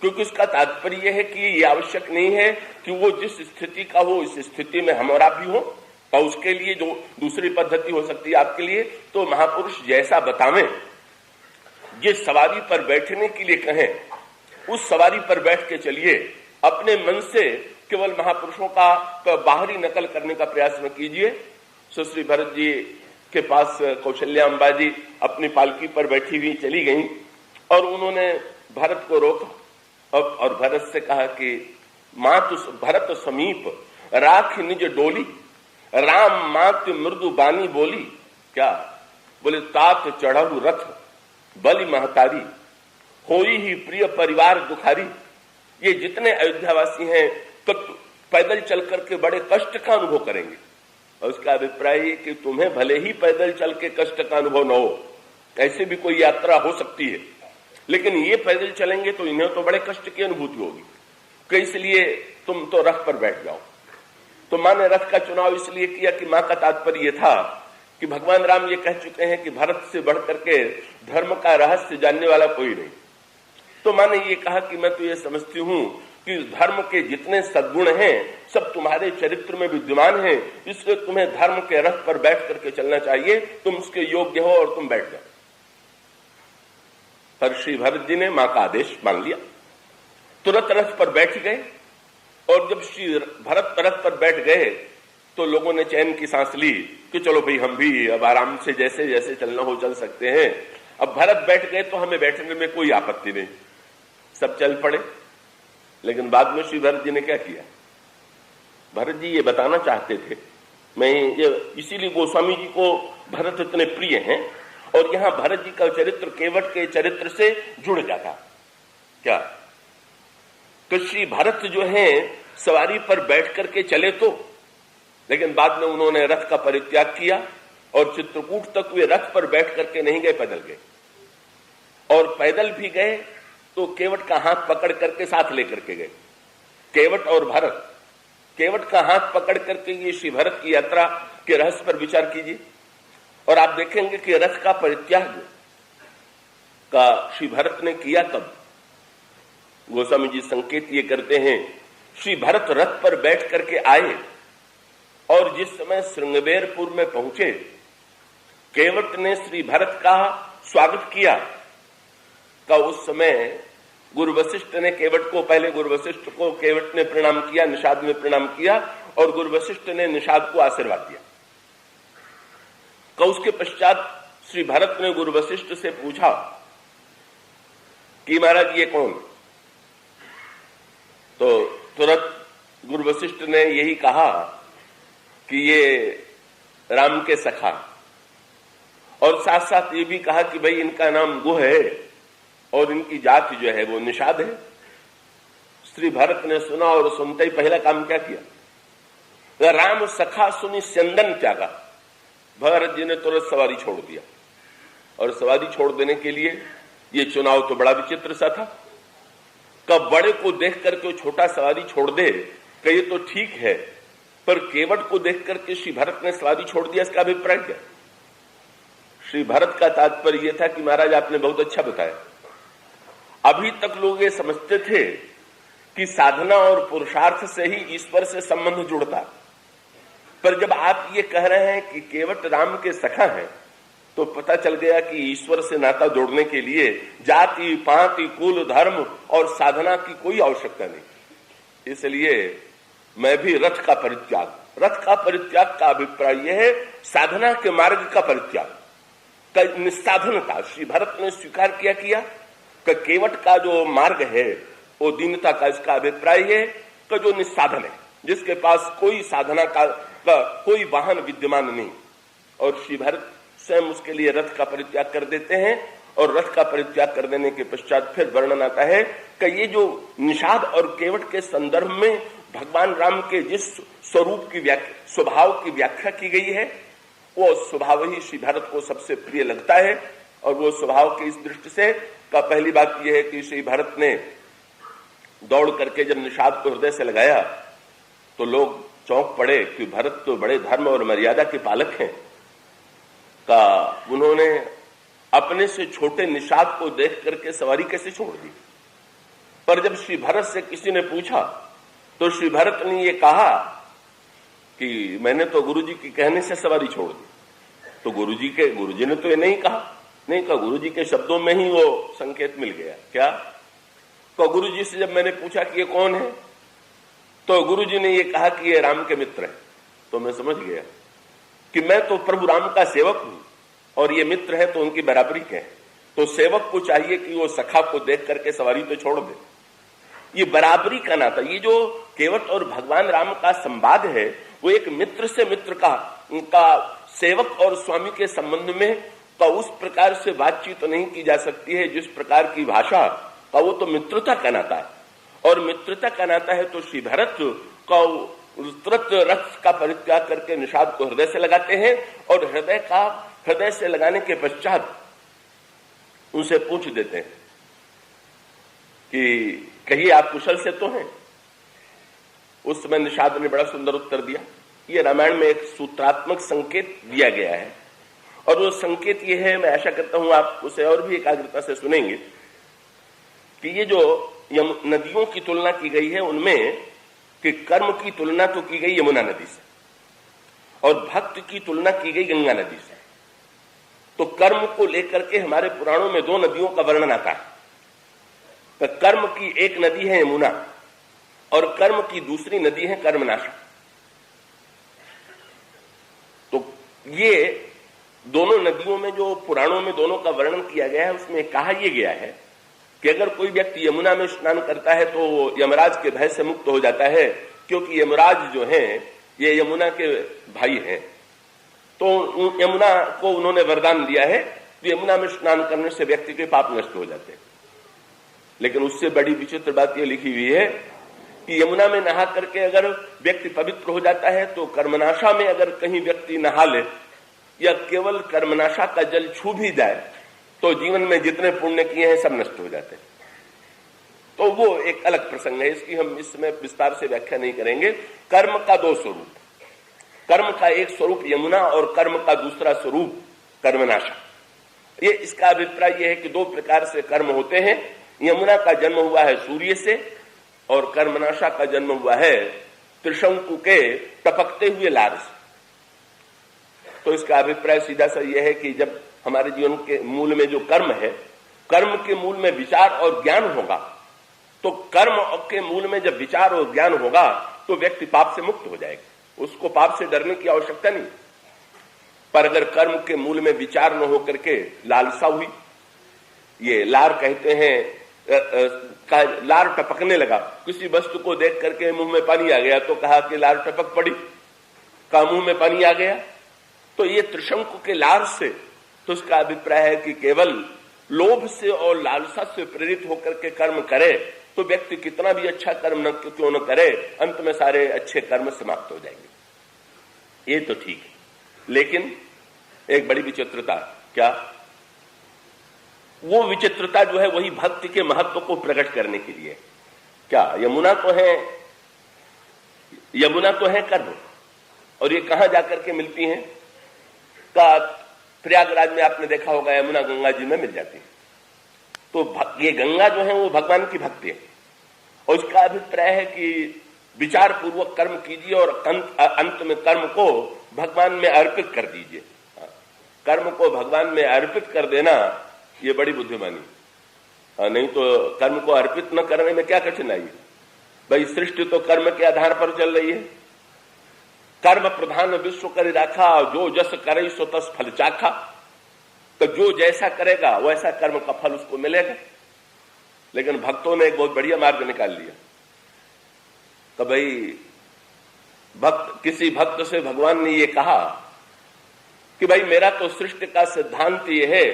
[SPEAKER 1] क्योंकि उसका तात्पर्य यह है कि ये आवश्यक नहीं है कि वो जिस स्थिति का हो इस स्थिति में हम और आप भी हो, और उसके लिए जो दूसरी पद्धति हो सकती है आपके लिए, तो महापुरुष जैसा बतावें, जिस सवारी पर बैठने के लिए कहें उस सवारी पर बैठ के चलिए। अपने मन से केवल महापुरुषों का बाहरी नकल करने का प्रयास न कीजिए। श्री भरत जी के पास कौशल्या अम्बा जी अपनी पालकी पर बैठी हुई चली गई और उन्होंने भरत को रोका और भरत से कहा कि मातु भरत समीप राख निज डोली, राम मात मृदु बानी बोली। क्या? बोले तात चढ़लु रथ बलि महतारी, होई ही प्रिय परिवार दुखारी। ये जितने अयोध्यावासी हैं तो पैदल चल करके बड़े कष्ट का अनुभव करेंगे। और उसका अभिप्राय है कि तुम्हें भले ही पैदल चल के कष्ट का अनुभव न हो, ऐसे भी कोई यात्रा हो सकती है, लेकिन ये पैदल चलेंगे तो इन्हें तो बड़े कष्ट की अनुभूति होगी, कि इसलिए तुम तो रथ पर बैठ जाओ। तो मां ने रथ का चुनाव इसलिए किया कि मां का तात्पर्य था कि भगवान राम ये कह चुके हैं कि भरत से बढ़कर के धर्म का रहस्य जानने वाला कोई नहीं। तो मां ने ये कहा कि मैं तो ये समझती हूं कि धर्म के जितने सद्गुण हैं सब तुम्हारे चरित्र में विद्यमान हैं, इसलिए तुम्हें धर्म के रथ पर बैठ करके चलना चाहिए, तुम उसके योग्य हो और तुम बैठ जाओ। पर श्री भरत जी ने मां का आदेश मान लिया, तुरंत रथ पर बैठ गए। और जब श्री भरत रथ पर बैठ गए तो लोगों ने चैन की सांस ली कि चलो भाई हम भी अब आराम से जैसे जैसे चलना हो चल सकते हैं। अब भरत बैठ गए तो हमें बैठने में कोई आपत्ति नहीं, सब चल पड़े। लेकिन बाद में श्री भरत जी ने क्या किया? भरत जी ये बताना चाहते थे, मैं ये इसीलिए गोस्वामी जी को भरत इतने प्रिय हैं, और यहां भरत जी का चरित्र केवट के चरित्र से जुड़ जाता। क्या? तो श्री भरत जो है सवारी पर बैठ करके चले तो, लेकिन बाद में उन्होंने रथ का परित्याग किया और चित्रकूट तक वे रथ पर बैठ करके नहीं गए, पैदल गए। और पैदल भी गए तो केवट का हाथ पकड़ करके साथ लेकर के गए। केवट और भरत, केवट का हाथ पकड़ करके ये श्री भरत की यात्रा के रहस्य पर विचार कीजिए, और आप देखेंगे कि रथ का परित्याग का श्री भरत ने किया कब? गोस्वामी जी संकेत ये करते हैं, श्री भरत रथ पर बैठ करके आए और जिस समय श्रृंगबेरपुर में पहुंचे, केवट ने श्री भरत का स्वागत किया। का उस समय गुरु वशिष्ठ ने केवट को, पहले गुरु वशिष्ठ को केवट ने प्रणाम किया, निषाद में प्रणाम किया, और गुरु वशिष्ठ ने निषाद को आशीर्वाद दिया। का उसके पश्चात श्री भरत ने गुरु वशिष्ठ से पूछा कि महाराज ये कौन? तो तुरंत गुरु वशिष्ठ ने यही कहा कि ये राम के सखा, और साथ साथ ये भी कहा कि भाई इनका नाम गुह है और इनकी जाति जो है वो निषाद है। श्री भरत ने सुना और सुनते ही पहला काम क्या किया? राम सखा सुनी स्यंदन त्यागा। भरत जी ने तुरंत सवारी छोड़ दिया, और सवारी छोड़ देने के लिए ये चुनाव तो बड़ा विचित्र सा था। कब बड़े को देख करके छोटा सवारी छोड़ दे कि ये तो ठीक है, पर केवट को देख करके श्री भरत ने सवारी छोड़ दिया, इसका अभिप्राय क्या? श्री भरत का तात्पर्य यह था कि महाराज आपने बहुत अच्छा बताया। अभी तक लोग ये समझते थे कि साधना और पुरुषार्थ से ही ईश्वर से संबंध जुड़ता, पर जब आप ये कह रहे हैं कि केवट राम के सखा हैं, तो पता चल गया कि ईश्वर से नाता जोड़ने के लिए जाति पाति कुल धर्म और साधना की कोई आवश्यकता नहीं। इसलिए मैं भी रथ का परित्याग का अभिप्राय यह है साधना के मार्ग का परित्याग, निस्साधनता। श्री भरत ने स्वीकार किया कि केवट का जो मार्ग है वो दीनता का, इसका अभिप्राय है कि जो निस्साधन है, जिसके पास कोई साधना का कोई वाहन विद्यमान नहीं, और श्री भरत स्वयं उसके लिए रथ का परित्याग कर देते हैं। और रथ का परित्याग कर देने के पश्चात फिर वर्णन आता है कि ये जो निषाद और केवट के संदर्भ में भगवान राम के जिस स्वरूप की स्वभाव की व्याख्या की गई है, वो स्वभाव ही श्री भरत को सबसे प्रिय लगता है। और वो स्वभाव की इस दृष्टि से का पहली बात यह है कि श्री भरत ने दौड़ करके जब निषाद को हृदय से लगाया तो लोग चौंक पड़े कि भरत तो बड़े धर्म और मर्यादा के पालक हैं। का उन्होंने अपने से छोटे निषाद को देख करके सवारी कैसे छोड़ दी? पर जब श्री भरत से किसी ने पूछा तो श्री भरत ने ये कहा कि मैंने तो गुरुजी के कहने से सवारी छोड़ दी। तो गुरुजी ने तो ये नहीं कहा, गुरुजी के शब्दों में ही वो संकेत मिल गया। क्या? तो गुरुजी से जब मैंने पूछा कि ये कौन है, तो गुरुजी ने ये कहा कि ये राम के मित्र हैं। तो मैं समझ गया कि मैं तो प्रभु राम का सेवक हूं और ये मित्र है तो उनकी बराबरी के हैं। तो सेवक को चाहिए कि वो सखा को देख करके सवारी तो छोड़ दे। ये बराबरी का नाता, ये जो केवट और भगवान राम का संवाद है, वो एक मित्र से मित्र का सेवक और स्वामी के संबंध में का उस प्रकार से बातचीत तो नहीं की जा सकती है जिस प्रकार की भाषा का, वो तो मित्रता का नाता है। और मित्रता का नाता है तो श्री भरत का तुरंत रथ का परित्याग करके निषाद को हृदय से लगाते हैं, और हृदय से लगाने के पश्चात उनसे पूछ देते हैं कि कहिए आप कुशल से तो हैं? उस समय निषाद ने बड़ा सुंदर उत्तर दिया। ये रामायण में एक सूत्रात्मक संकेत दिया गया है, और वो संकेत ये है, मैं आशा करता हूं आप उसे और भी एकाग्रता से सुनेंगे, कि ये जो नदियों की तुलना की गई है उनमें कि कर्म की तुलना तो की गई यमुना नदी से और भक्त की तुलना की गई गंगा नदी से। तो कर्म को लेकर के हमारे पुराणों में दो नदियों का वर्णन आता है। तो कर्म की एक नदी है यमुना और कर्म की दूसरी नदी है कर्मनाशा। तो ये दोनों नदियों में जो पुराणों में दोनों का वर्णन किया गया है, उसमें कहा यह गया है कि अगर कोई व्यक्ति यमुना में स्नान करता है तो वो यमराज के भय से मुक्त हो जाता है, क्योंकि यमराज जो हैं ये यमुना के भाई हैं। तो यमुना को उन्होंने वरदान दिया है कि यमुना में स्नान करने से व्यक्ति के पाप नष्ट हो जाते हैं। लेकिन उससे बड़ी विचित्र बात यह लिखी हुई है कि यमुना में नहा करके अगर व्यक्ति पवित्र हो जाता है तो कर्मनाशा में अगर कहीं व्यक्ति नहा ले या केवल कर्मनाशा का जल छू भी जाए तो जीवन में जितने पुण्य किए हैं सब नष्ट हो जाते हैं। तो वो एक अलग प्रसंग है, इसकी हम इसमें विस्तार से व्याख्या नहीं करेंगे। कर्म का दो स्वरूप, कर्म का एक स्वरूप यमुना और कर्म का दूसरा स्वरूप कर्मनाशा। ये इसका अभिप्राय यह है कि दो प्रकार से कर्म होते हैं। यमुना का जन्म हुआ है सूर्य से और कर्मनाशा का जन्म हुआ है त्रिशंकु के टपकते हुए लार से। तो इसका अभिप्राय सीधा सा यह है कि जब हमारे जीवन के मूल में जो कर्म है, कर्म के मूल में विचार और ज्ञान होगा, तो कर्म के मूल में जब विचार और ज्ञान होगा तो व्यक्ति पाप से मुक्त हो जाएगा। उसको पाप से डरने की आवश्यकता नहीं। पर अगर कर्म के मूल में विचार न होकर के लालसा हुई, ये लार कहते हैं, लार टपकने लगा, किसी वस्तु को देख करके मुंह में पानी आ गया तो कहा कि लार टपक पड़ी, का मुंह में पानी आ गया, तो ये त्रिशंकु के लार से, तो उसका अभिप्राय है कि केवल लोभ से और लालसा से प्रेरित होकर के कर्म करे तो व्यक्ति कितना भी अच्छा कर्म क्यों न करे, अंत में सारे अच्छे कर्म समाप्त हो जाएंगे। ये तो ठीक है, लेकिन एक बड़ी विचित्रता, क्या वो विचित्रता जो है वही भक्ति के महत्व को प्रकट करने के लिए। क्या यमुना तो है कर्म, और ये कहां जाकर के मिलती हैं? का प्रयागराज में आपने देखा होगा, यमुना गंगा जी में मिल जाती है। तो ये गंगा जो है वो भगवान की भक्ति है, और इसका अभिप्राय है कि विचार पूर्वक कर्म कीजिए और अंत में कर्म को भगवान में अर्पित कर दीजिए। कर्म को भगवान में अर्पित कर देना ये बड़ी बुद्धिमानी, नहीं तो कर्म को अर्पित न करने में क्या कठिनाई है भाई? सृष्टि तो कर्म के आधार पर चल रही है। कर्म प्रधान विश्व कर राखा, जो जस करे सो तस फल चाखा। तो जो जैसा करेगा वैसा कर्म का फल उसको मिलेगा। लेकिन भक्तों ने एक बहुत बढ़िया मार्ग निकाल लिया। तो भाई किसी भक्त से भगवान ने ये कहा कि भाई मेरा तो सृष्टि का सिद्धांत ये है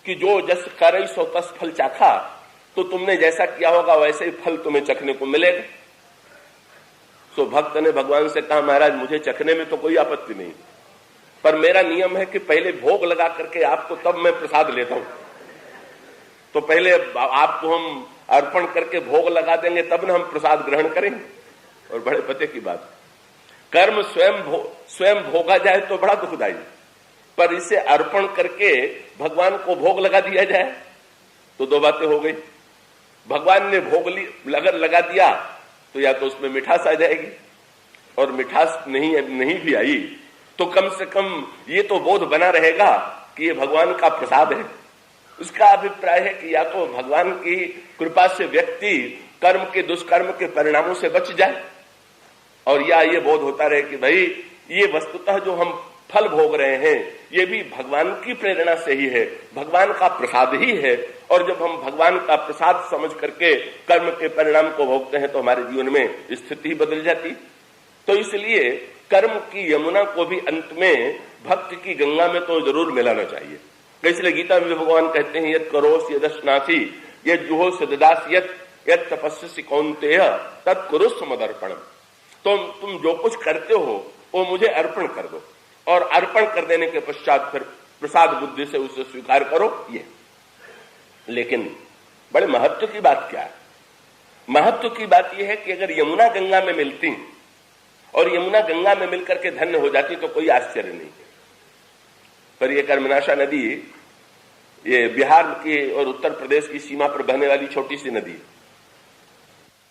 [SPEAKER 1] कि जो जस करे सो तस फल चाखा, तो तुमने जैसा किया होगा वैसे ही फल तुम्हें चखने को मिलेगा। तो भक्त ने भगवान से कहा, महाराज मुझे चखने में तो कोई आपत्ति नहीं, पर मेरा नियम है कि पहले भोग लगा करके आपको तब मैं प्रसाद लेता हूं। तो पहले आपको हम अर्पण करके भोग लगा देंगे तब ना हम प्रसाद ग्रहण करेंगे। और बड़े पते की बात, कर्म स्वयं भोगा जाए तो बड़ा दुखदायी, पर इसे अर्पण करके भगवान को भोग लगा दिया जाए तो दो बातें हो गई। भगवान ने भोग अगर लगा दिया तो या तो उसमें मिठास आ जाएगी, और मिठास नहीं भी आई तो कम से कम ये तो बोध बना रहेगा कि ये भगवान का प्रसाद है। उसका अभिप्राय है कि या तो भगवान की कृपा से व्यक्ति कर्म के दुष्कर्म के परिणामों से बच जाए, और या ये बोध होता रहे कि भाई ये वस्तुतः जो हम फल भोग रहे हैं ये भी भगवान की प्रेरणा से ही है, भगवान का प्रसाद ही है। और जब हम भगवान का प्रसाद समझ करके कर्म के परिणाम को भोगते हैं तो हमारे जीवन में स्थिति बदल जाती। तो इसलिए कर्म की यमुना को भी अंत में भक्ति की गंगा में तो जरूर मिलाना चाहिए। इसलिए गीता में भगवान कहते हैं, यद करोस यदश्नासी यद जुहो सदास यद तपस्या कौन्तेय तत् कुरुस मदर्पणम। तो तुम जो कुछ करते हो वो मुझे अर्पण कर दो, और अर्पण कर देने के पश्चात फिर प्रसाद बुद्धि से उसे स्वीकार करो। ये लेकिन बड़े महत्व की बात क्या है? महत्व की बात यह है कि अगर यमुना गंगा में मिलती और यमुना गंगा में मिलकर के धन्य हो जाती तो कोई आश्चर्य नहीं। पर यह कर्मनाशा नदी ये बिहार की और उत्तर प्रदेश की सीमा पर बहने वाली छोटी सी नदी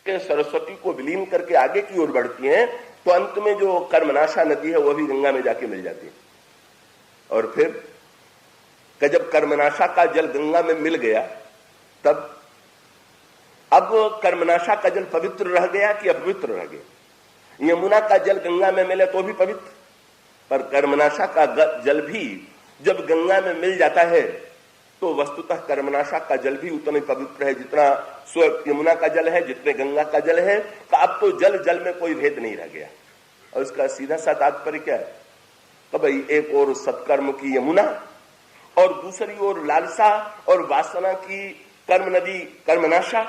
[SPEAKER 1] के सरस्वती को विलीन करके आगे की ओर बढ़ती है, तो अंत में जो कर्मनाशा नदी है वह भी गंगा में जाके मिल जाती है। और फिर जब कर्मनाशा का जल गंगा में मिल गया तब अब कर्मनाशा का जल पवित्र रह गया कि अपवित्र रह गया? यमुना का जल गंगा में मिले तो भी पवित्र, पर कर्मनाशा का जल भी जब गंगा में मिल जाता है तो वस्तुतः कर्मनाशा का जल भी उतना ही पवित्र है जितना यमुना का जल है, जितने गंगा का जल है। तो अब तो जल जल में कोई भेद नहीं रह गया। और इसका सीधा सा तात्पर्य क्या है? तो भाई एक और सत्कर्म की यमुना और दूसरी ओर लालसा और वासना की कर्म नदी कर्मनाशा,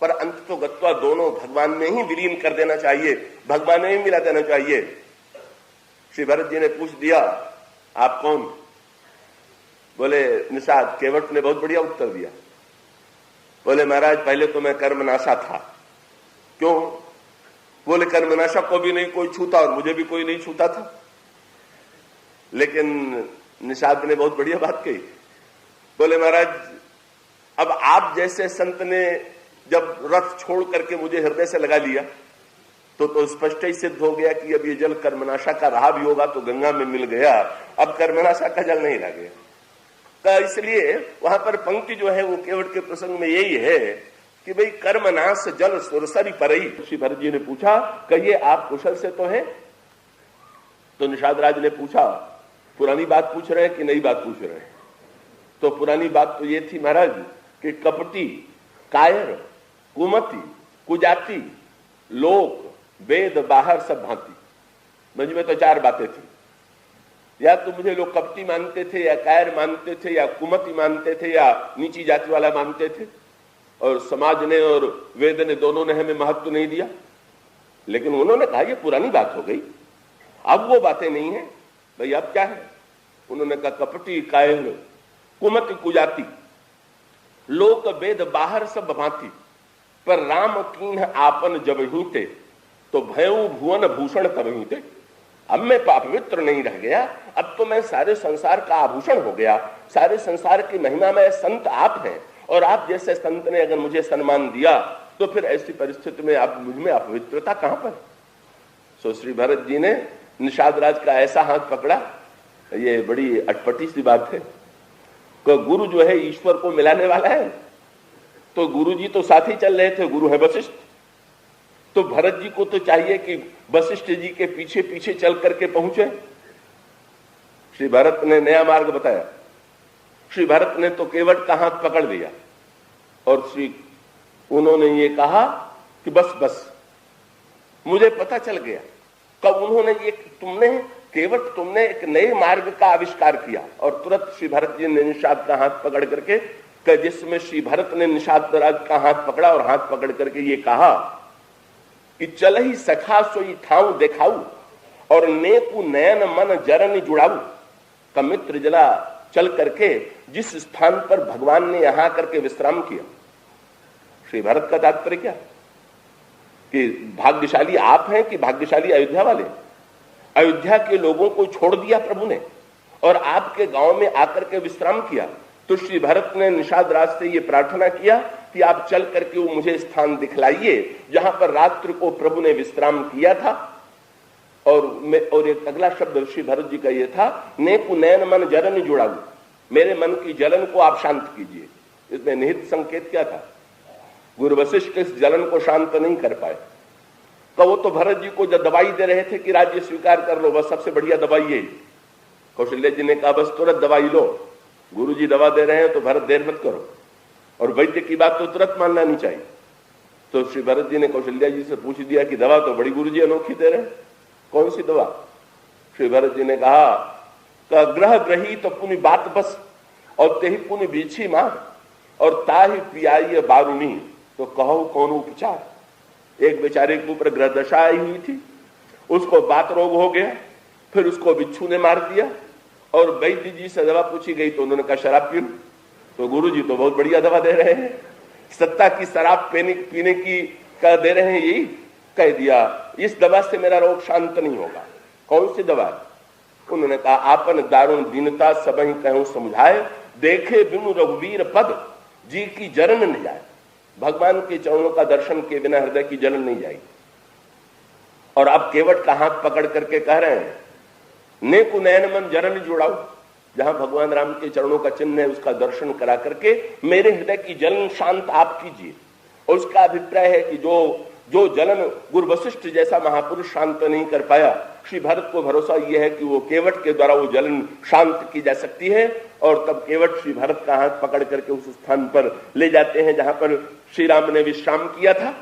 [SPEAKER 1] पर अंत तो गत्वा दोनों भगवान में ही विलीन कर देना चाहिए, भगवान में ही मिला देना चाहिए। श्री भरत जी ने पूछ दिया, आप कौन? बोले निषाद। केवट ने बहुत बढ़िया उत्तर दिया। बोले महाराज पहले तो मैं कर्मनाशा था। क्यों? बोले कर्मनाशा को भी नहीं कोई छूता और मुझे भी कोई नहीं छूता था। लेकिन निषाद ने बहुत बढ़िया बात कही। बोले महाराज अब आप जैसे संत ने जब रथ छोड़ करके मुझे हृदय से लगा लिया तो स्पष्ट ही सिद्ध हो गया कि अब ये जल कर्मनाशा का रहा भी होगा तो गंगा में मिल गया, अब कर्मनाशा का जल नहीं रह गया। तो इसलिए वहां पर पंक्ति जो है वो केवट के प्रसंग में यही है कि भाई कर्मनाश जल सुरसरी परई। श्री भरत जी ने पूछा, कहिए आप कुशल से तो है? तो निषाद राज ने पूछा पुरानी बात पूछ रहे हैं कि नई बात पूछ रहे हैं? तो पुरानी बात तो ये थी महाराज कि कपटी, कायर, कुमति, कुजाति, लोक, वेद, बाहर सब भांति। मुझ में तो 4 बातें थी। या तो मुझे लोग कपटी मानते थे, या कायर मानते थे, या कुमति मानते थे, या नीची जाति वाला मानते थे, और समाज ने और वेद ने दोनों ने हमें महत्व नहीं दिया। लेकिन उन्होंने कहा ये पुरानी बात हो गई, अब वो बातें नहीं है भाई, अब क्या है? उन्होंने कहा कपटी, कायर, कुमति, कुजाति, लोक, वेद, बाहर सब भांति, पर राम कीन्ह आपन जब ही थे, तो भयऊ भुवन भूषण तब ही थे। अब मैं पवित्र नहीं रह गया, अब तो मैं सारे संसार का आभूषण हो गया, सारे संसार की महिमा में संत आप हैं, और आप जैसे संत ने अगर मुझे सम्मान दिया तो फिर ऐसी परिस्थिति में आप मुझ में अपवित्रता कहां पर? सो श्री भरत जी ने निषाद राज का ऐसा हाथ पकड़ा, ये बड़ी अटपटी सी बात है कि गुरु जो है ईश्वर को मिलाने वाला है, तो गुरु जी तो साथ ही चल रहे थे, गुरु है वशिष्ठ, तो भरत जी को तो चाहिए कि वशिष्ठ जी के पीछे पीछे चल करके पहुंचे। श्री भरत ने नया मार्ग बताया। श्री भरत ने तो केवट का हाथ पकड़ लिया और उन्होंने ये कहा कि बस बस मुझे पता चल गया। कब उन्होंने ये तुमने एक नए मार्ग का आविष्कार किया, और तुरंत श्री भरत जी ने निषाद का हाथ पकड़ करके, जिसमें श्री भरत ने निषाद राज का हाथ पकड़ा और हाथ पकड़ करके ये कहा कि चल ही सखा सोई ठाऊ देखाऊ, और नेकु नयन मन जरन जुड़ाऊ। का मित्र जला चल करके जिस स्थान पर भगवान ने यहां करके विश्राम किया। श्री भरत का तात्पर्य क्या कि भाग्यशाली आप हैं कि भाग्यशाली अयोध्या वाले? अयोध्या के लोगों को छोड़ दिया प्रभु ने और आपके गांव में आकर के विश्राम किया। तो श्री भरत ने निषाद राज से यह प्रार्थना किया कि आप चल करके वो मुझे स्थान दिखलाइए जहां पर रात्रि को प्रभु ने विश्राम किया था। और एक अगला शब्द श्री भरत जी का यह था, नेकु नयन मन जरन जुड़ाऊ, मेरे मन की जलन को आप शांत कीजिए। इसमें निहित संकेत क्या था? गुरु वशिष्ठ इस जलन को शांत नहीं कर पाए। तो वो तो भरत जी को जब दवाई दे रहे थे कि राज्य स्वीकार कर लो, बस सबसे बढ़िया दवाई यही। कौशल्य जी ने कहा बस तुरंत दवाई लो, गुरु जी दवा दे रहे हैं तो भरत देर मत करो, और वैद्य की बात तो तुरंत मानना नहीं चाहिए। तो श्री भरत जी ने कौशल्या जी से पूछ दिया कि दवा तो बड़ी गुरु जी अनोखी दे रहे हैं, कौन सी दवा? श्री भरत जी ने कहा ग्रह ग्रही तो पुनि बात बस, और तेही पुनि बीछी मार, और ताही पियाई बारूणी, तो कहो कौन उपचार। एक बेचारे के ऊपर ग्रह दशा आई हुई थी, उसको बात रोग हो गया, फिर उसको बिच्छू ने मार दिया, और वैद्य जी से दवा पूछी गई तो उन्होंने कहा शराब पी लो। तो गुरु जी तो बहुत बढ़िया दवा दे रहे हैं, सत्ता की शराब पीने की कह दे रहे हैं, यही कह दिया इस दवा से मेरा रोग शांत नहीं होगा। कौन सी दवा? उन्होंने कहा आपन दारुण दीनता सबहि कहूं समझाए, देखे बिनु रघुवीर पद जी की जलन नहीं जाए। भगवान के चरणों का दर्शन के बिना हृदय की जलन नहीं जाएगी। और अब केवट का हाथ पकड़ करके कह रहे हैं नेकु नयन मन जरन जुड़ाऊ, जहां भगवान राम के चरणों का चिन्ह है उसका दर्शन करा करके मेरे हृदय की जलन शांत आप कीजिए। और उसका अभिप्राय है कि जो जलन गुरु वशिष्ठ जैसा महापुरुष शांत नहीं कर पाया, श्री भरत को भरोसा यह है कि वो केवट के द्वारा वो जलन शांत की जा सकती है। और तब केवट श्री भरत का हाथ पकड़ करके उस स्थान पर ले जाते हैं जहां पर श्री राम ने विश्राम किया था।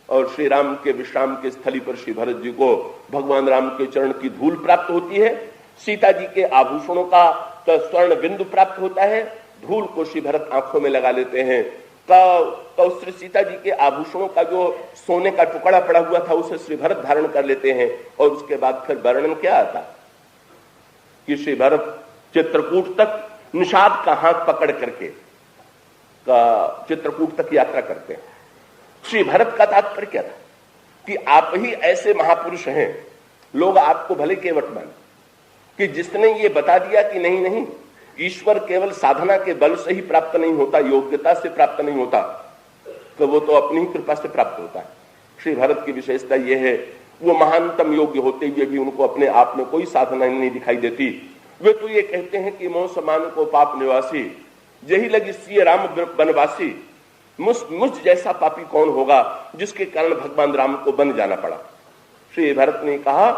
[SPEAKER 1] और श्री राम के विश्राम के स्थली पर श्री भरत जी को भगवान राम के चरण की धूल प्राप्त होती है, सीता जी के आभूषणों का स्वर्ण बिंदु प्राप्त होता है। धूल को श्री भरत आंखों में लगा लेते हैं। तो श्री सीता जी के आभूषणों का जो सोने का टुकड़ा पड़ा हुआ था उसे श्री भरत धारण कर लेते हैं। और उसके बाद फिर वर्णन क्या आता कि श्री भरत चित्रकूट तक निषाद का हाथ पकड़ करके चित्रकूट तक यात्रा करते हैं। श्री भरत का तात्पर्य क्या था कि आप ही ऐसे महापुरुष हैं, लोग आपको भले केवट माने, कि जिसने ये बता दिया कि नहीं ईश्वर केवल साधना के बल से ही प्राप्त नहीं होता, योग्यता से प्राप्त नहीं होता, तो वो तो अपनी ही कृपा से प्राप्त होता है। श्री भरत की विशेषता यह है, वो महानतम योग्य होते हुए भी उनको अपने आप में कोई साधना नहीं दिखाई देती। वे तो ये कहते हैं कि मोह समान को पाप निवासी, यही लगी सिय राम बनवासी। मुझ जैसा पापी कौन होगा जिसके कारण भगवान राम को बन जाना पड़ा। श्री भरत ने कहा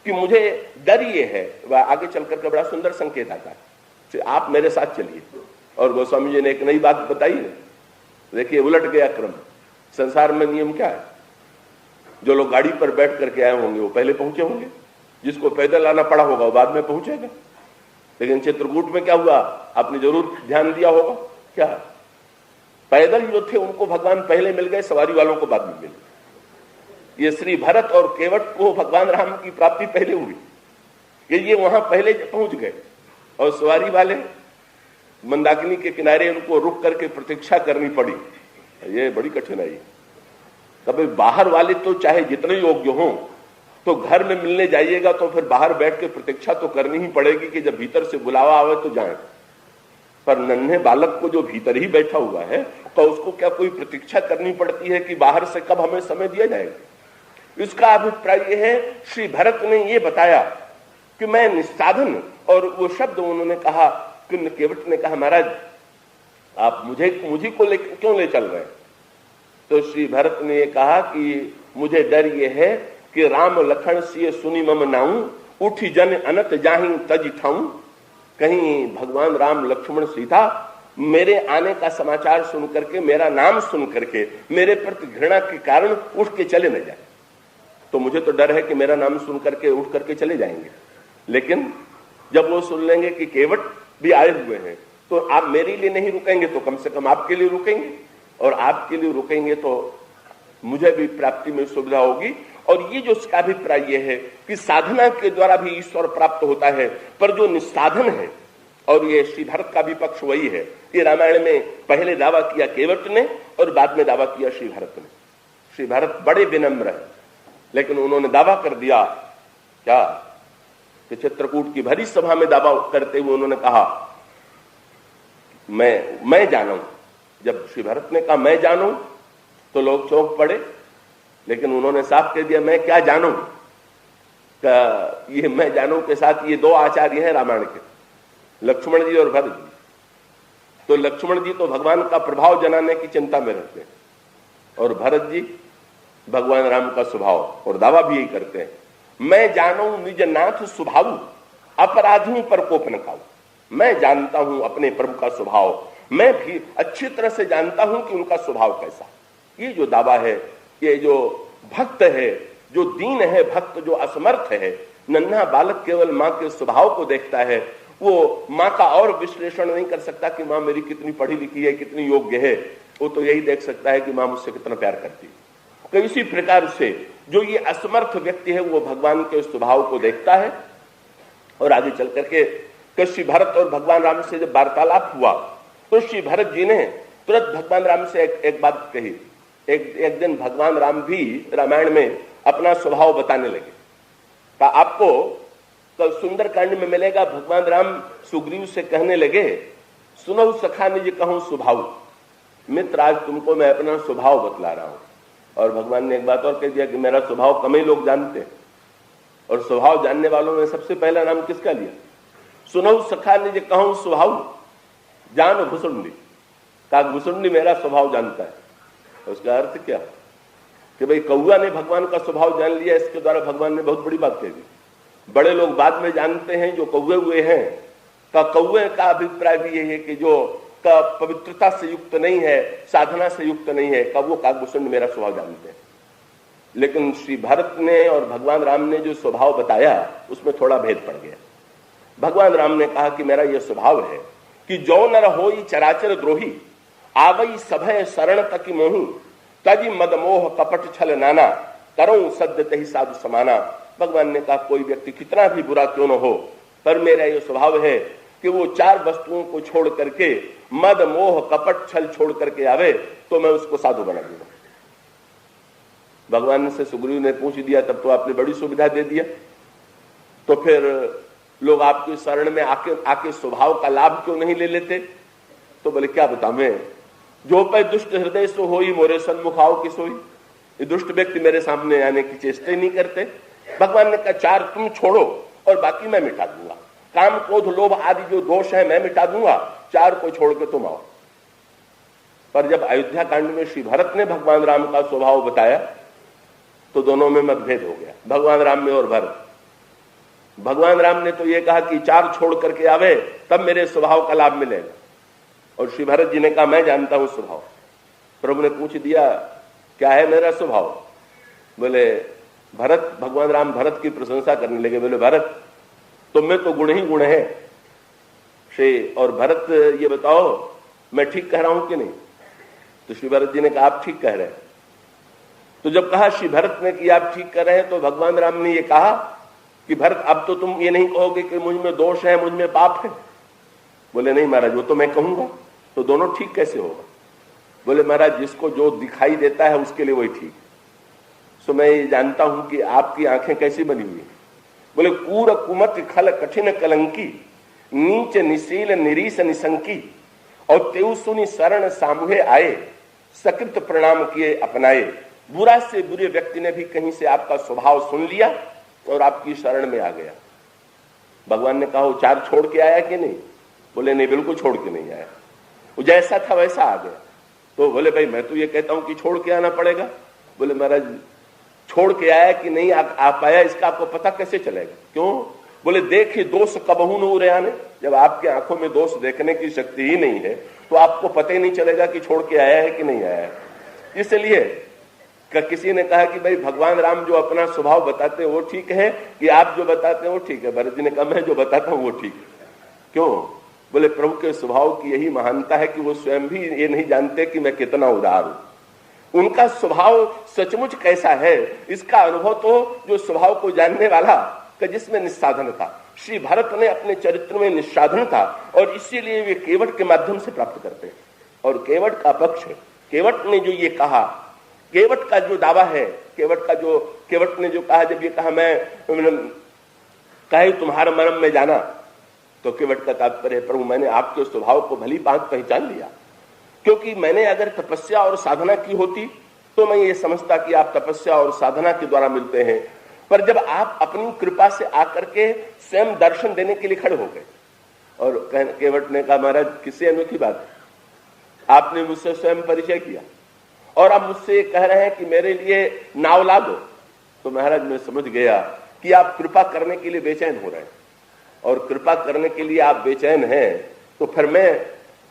[SPEAKER 1] कि मुझे डर ये है, वह आगे चलकर के बड़ा सुंदर संकेत आता है, आप मेरे साथ चलिए। और गोस्वामी जी ने एक नई बात बताई है, देखिए उलट गया क्रम। संसार में नियम क्या है, जो लोग गाड़ी पर बैठ करके आए होंगे वो पहले पहुंचे होंगे, जिसको पैदल आना पड़ा होगा वो बाद में पहुंचेगा। लेकिन चित्रकूट में क्या हुआ, आपने जरूर ध्यान दिया होगा, क्या पैदल जो थे उनको भगवान पहले मिल गए, सवारी वालों को बाद में मिल गए। ये श्री भरत और केवट को भगवान राम की प्राप्ति पहले हुई कि ये वहां पहले पहुंच गए, और सवारी वाले मंदाकिनी के किनारे उनको रुक करके प्रतीक्षा करनी पड़ी। ये बड़ी कठिनाई है। कभी बाहर वाले तो चाहे जितने योग्य हों, तो घर में मिलने जाइएगा तो फिर बाहर बैठ के प्रतीक्षा तो करनी ही पड़ेगी कि जब भीतर से बुलावा आवे तो जाए। पर नन्हे बालक को जो भीतर ही बैठा हुआ है, तो उसको क्या कोई प्रतीक्षा करनी पड़ती है कि बाहर से कब हमें समय दिया जाएगा? इसका अभिप्राय यह है, श्री भरत ने यह बताया कि मैं निस्साधन, और वो शब्द उन्होंने कहा कि केवट ने कहा महाराज आप मुझे को क्यों ले चल रहे हैं? तो श्री भरत ने यह कहा कि मुझे डर यह है कि राम लखन सिय सुनी मम नाऊं, उठी जन अनत जाहि तज ठाऊं। कहीं भगवान राम लक्ष्मण सीता मेरे आने का समाचार सुन करके, मेरा नाम सुन करके मेरे प्रति घृणा के कारण उठ के चले न जाए। तो मुझे तो डर है कि मेरा नाम सुन करके उठ करके चले जाएंगे। लेकिन जब वो सुन लेंगे कि केवट भी आए हुए हैं, तो आप मेरे लिए नहीं रुकेंगे तो कम से कम आपके लिए रुकेंगे, और आपके लिए रुकेंगे तो मुझे भी प्राप्ति में सुविधा होगी। और ये जो इसका अभिप्राय यह है कि साधना के द्वारा भी ईश्वर प्राप्त होता है, पर जो निस्साधन है, और ये श्री भरत का भी पक्ष वही है। ये रामायण में पहले दावा किया केवट ने और बाद में दावा किया श्री भरत ने। श्री भरत बड़े विनम्र है, लेकिन उन्होंने दावा कर दिया क्या कि चित्रकूट की भरी सभा में दावा करते हुए उन्होंने कहा मैं जानूं। जब श्री भरत ने कहा मैं जानूं तो लोग चौंक पड़े, लेकिन उन्होंने साफ कह दिया मैं क्या जानूं। ये मैं जानूं के साथ ये दो आचार्य हैं रामायण के, लक्ष्मण जी और भरत जी। तो लक्ष्मण जी तो भगवान का प्रभाव जनाने की चिंता में रहते हैं, और भरत जी भगवान राम का स्वभाव, और दावा भी यही करते हैं मैं जानूं निज नाथ स्वभाव, अपराधी पर कोप न खाऊं। मैं जानता हूं अपने प्रभु का स्वभाव, मैं भी अच्छी तरह से जानता हूं कि उनका स्वभाव कैसा। ये जो दावा है, ये जो भक्त है, जो दीन है भक्त, जो असमर्थ है, नन्हा बालक केवल मां के स्वभाव को देखता है, वो मां का और विश्लेषण नहीं कर सकता कि मां मेरी कितनी पढ़ी लिखी है, कितनी योग्य है। वो तो यही देख सकता है कि मां मुझसे कितना प्यार करती है। तो इसी प्रकार से जो ये असमर्थ व्यक्ति है वो भगवान के स्वभाव को देखता है। और आगे चल करके श्री भरत और भगवान राम से जब वार्तालाप हुआ, तो श्री भरत जी ने तुरंत भगवान राम से एक बात कही। एक दिन भगवान राम भी रामायण में अपना स्वभाव बताने लगे। तो आपको तो सुंदरकांड में मिलेगा, भगवान राम सुग्रीव से कहने लगे सुनो सखा निज कहूं स्वभाव। मित्र आज तुमको मैं अपना स्वभाव बतला रहा हूं। और भगवान ने एक बात और कह दिया कि मेरा स्वभाव कम ही लोग जानते हैं, और स्वभाव जानने वालों में सबसे पहला नाम किसका लिया? सुनो सखा निज कहूं स्वभाव, जान घुसुंडी। का घुसुंडी मेरा स्वभाव जानता है। उसका अर्थ क्या कि भाई कौआ ने भगवान का स्वभाव जान लिया, इसके द्वारा भगवान ने बहुत बड़ी बात कह दी। बड़े लोग बाद में जानते हैं जो कौए हुए हैं, का कौए का अभिप्राय भी यही है कि जो का पवित्रता से युक्त नहीं है, साधना से युक्त नहीं है, का वो कागभूषण मेरा स्वभाव जानते हैं। लेकिन श्री भरत ने और भगवान राम ने जो स्वभाव बताया उसमें थोड़ा भेद पड़ गया। भगवान राम ने कहा कि मेरा यह स्वभाव है कि जो नर होई चराचर द्रोही, आवई सभय शरण तक मोही, तजी मद मोह कपट छल नाना, करो सद्य तही साधु समाना। भगवान ने कहा कोई व्यक्ति कितना भी बुरा क्यों न हो, पर मेरा यह स्वभाव है कि वो चार वस्तुओं को छोड़ करके, मद मोह कपट छल छोड़ करके आवे तो मैं उसको साधु बना दूंगा। भगवान से सुग्रीव ने पूछ दिया, तब तो आपने बड़ी सुविधा दे दिया। तो फिर लोग आपकी शरण में आके स्वभाव का लाभ क्यों नहीं ले लेते? तो बोले क्या बता मैं, जो पे दुष्ट हृदय सो होई मोरे सन्मुख आओ कि सोई। ये दुष्ट व्यक्ति मेरे सामने आने की चेष्टा ही नहीं करते। भगवान ने कहा चार तुम छोड़ो और बाकी मैं मिटा दूंगा। काम क्रोध लोभ आदि जो दोष है मैं मिटा दूंगा, चार को छोड़ के तुम आओ। पर जब अयोध्या कांड में श्री भरत ने भगवान राम का स्वभाव बताया तो दोनों में मतभेद हो गया, भगवान राम में और भरत। भगवान राम ने तो ये कहा कि 4 छोड़ करके आवे तब मेरे स्वभाव का लाभ मिलेगा। और श्री भरत जी ने कहा मैं जानता हूं स्वभाव। प्रभु ने पूछ दिया क्या है मेरा स्वभाव? बोले भरत, भगवान राम भरत की प्रशंसा करने लगे। बोले भरत तुम में तो गुण ही गुण है श्री, और भरत ये बताओ मैं ठीक कह रहा हूं कि नहीं? तो श्री भरत जी ने कहा आप ठीक कह रहे हैं। तो जब कहा श्री भरत ने कि आप ठीक कर रहे हैं, तो भगवान राम ने ये कहा कि भरत अब तो तुम ये नहीं कहोगे कि मुझ में दोष है, मुझ में पाप है। बोले नहीं महाराज वो तो मैं कहूंगा, तो दोनों ठीक कैसे होगा? बोले महाराज जिसको जो दिखाई देता है उसके लिए वही ठीक। सो मैं ये जानता हूं कि आपकी आंखें कैसी बनी हुई है। बोले कूर कुमत खल कठिन कलंकी, नीच निशील निरीस निशंकी, और तेउ सुनी शरण सामुहे आए, सकृत प्रणाम किए अपनाए। बुरा से बुरे व्यक्ति ने भी कहीं से आपका स्वभाव सुन लिया और आपकी शरण में आ गया। भगवान ने कहा वो 4 छोड़ के आया कि नहीं? बोले नहीं बिल्कुल छोड़ के नहीं आया, वो जैसा था वैसा आ गया। तो बोले भाई मैं तो ये कहता हूं कि छोड़ के आना पड़ेगा। बोले महाराज छोड़ के आया कि नहीं आ पाया इसका आपको पता कैसे चलेगा? क्यों? बोले देखिए दोष कबहू न उरे आने। जब आपके आंखों में दोष देखने की शक्ति ही नहीं है तो आपको पता ही नहीं चलेगा कि छोड़ के आया है कि नहीं आया है। इसलिए किसी ने कहा कि भाई भगवान राम जो अपना स्वभाव बताते हैं वो ठीक है कि आप जो बताते हैं वो ठीक है? भरत जी ने कहा मैं जो बताता हूं वो ठीक है। क्यों? बोले प्रभु के स्वभाव की यही महानता है कि वो स्वयं भी ये नहीं जानते कि मैं कितना उदार हूं। उनका स्वभाव सचमुच कैसा है इसका अनुभव तो जो स्वभाव को जानने वाला कि जिसमें निस्साधन था, श्री भरत ने अपने चरित्र में निस्साधन था, और इसीलिए वे केवट के माध्यम से प्राप्त करते हैं। और केवट का पक्ष है, केवट ने जो ये कहा, केवट का जो दावा है, केवट ने जो कहा, जब ये कहा मैं कहे तुम्हारे मर्म में जाना, तो केवट का तात्पर्य प्रभु मैंने आपके स्वभाव को भली भांति पहचान लिया, क्योंकि मैंने अगर तपस्या और साधना की होती तो मैं ये समझता कि आप तपस्या और साधना के द्वारा मिलते हैं, पर जब आप अपनी कृपा से आकर के स्वयं दर्शन देने के लिए खड़े हो गए। और केवट ने कहा महाराज किससे अनोखी बात है, आपने मुझसे स्वयं परिचय किया और आप मुझसे कह रहे हैं कि मेरे लिए नाव ला दो। तो महाराज मैं समझ गया कि आप कृपा करने के लिए बेचैन हो रहे हैं, और कृपा करने के लिए आप बेचैन हैं तो फिर मैं,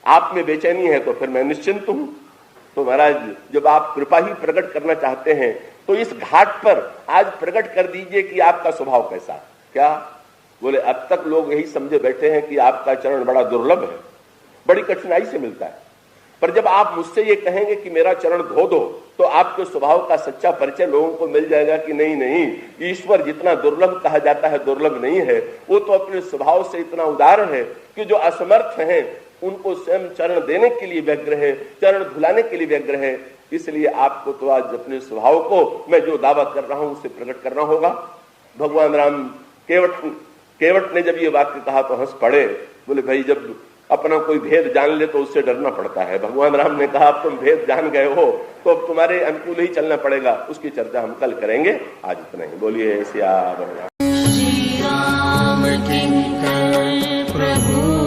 [SPEAKER 1] आप में बेचैनी है तो फिर मैं निश्चिंत हूं। तो महाराज जब आप कृपा ही प्रकट करना चाहते हैं तो इस घाट पर आज प्रकट कर दीजिए कि आपका स्वभाव कैसा। क्या? बोले अब तक लोग यही समझे बैठे हैं कि आपका चरण बड़ा दुर्लभ है, बड़ी कठिनाई से मिलता है, पर जब आप मुझसे ये कहेंगे कि मेरा चरण धो दो तो आपके स्वभाव का सच्चा परिचय लोगों को मिल जाएगा कि नहीं नहीं, ईश्वर जितना दुर्लभ कहा जाता है दुर्लभ नहीं है, वो तो अपने स्वभाव से इतना उदार है कि जो असमर्थ हैं उनको स्वयं चरण देने के लिए व्यग्र है, चरण धुलाने के लिए व्यग्र है। इसलिए आपको तो आज अपने स्वभाव को मैं जो दावा कर रहा हूं उसे प्रकट करना होगा। भगवान राम केवट ने जब ये वाक्य कहा तो हंस पड़े। बोले भाई जब अपना कोई भेद जान ले तो उससे डरना पड़ता है। भगवान राम ने कहा अब तुम भेद जान गए हो तो अब तुम्हारे अनुकूल ही चलना पड़ेगा, उसकी चर्चा हम कल करेंगे, आज इतना ही। बोलिए सिया राम।
[SPEAKER 2] श्री राम किंकर प्रभु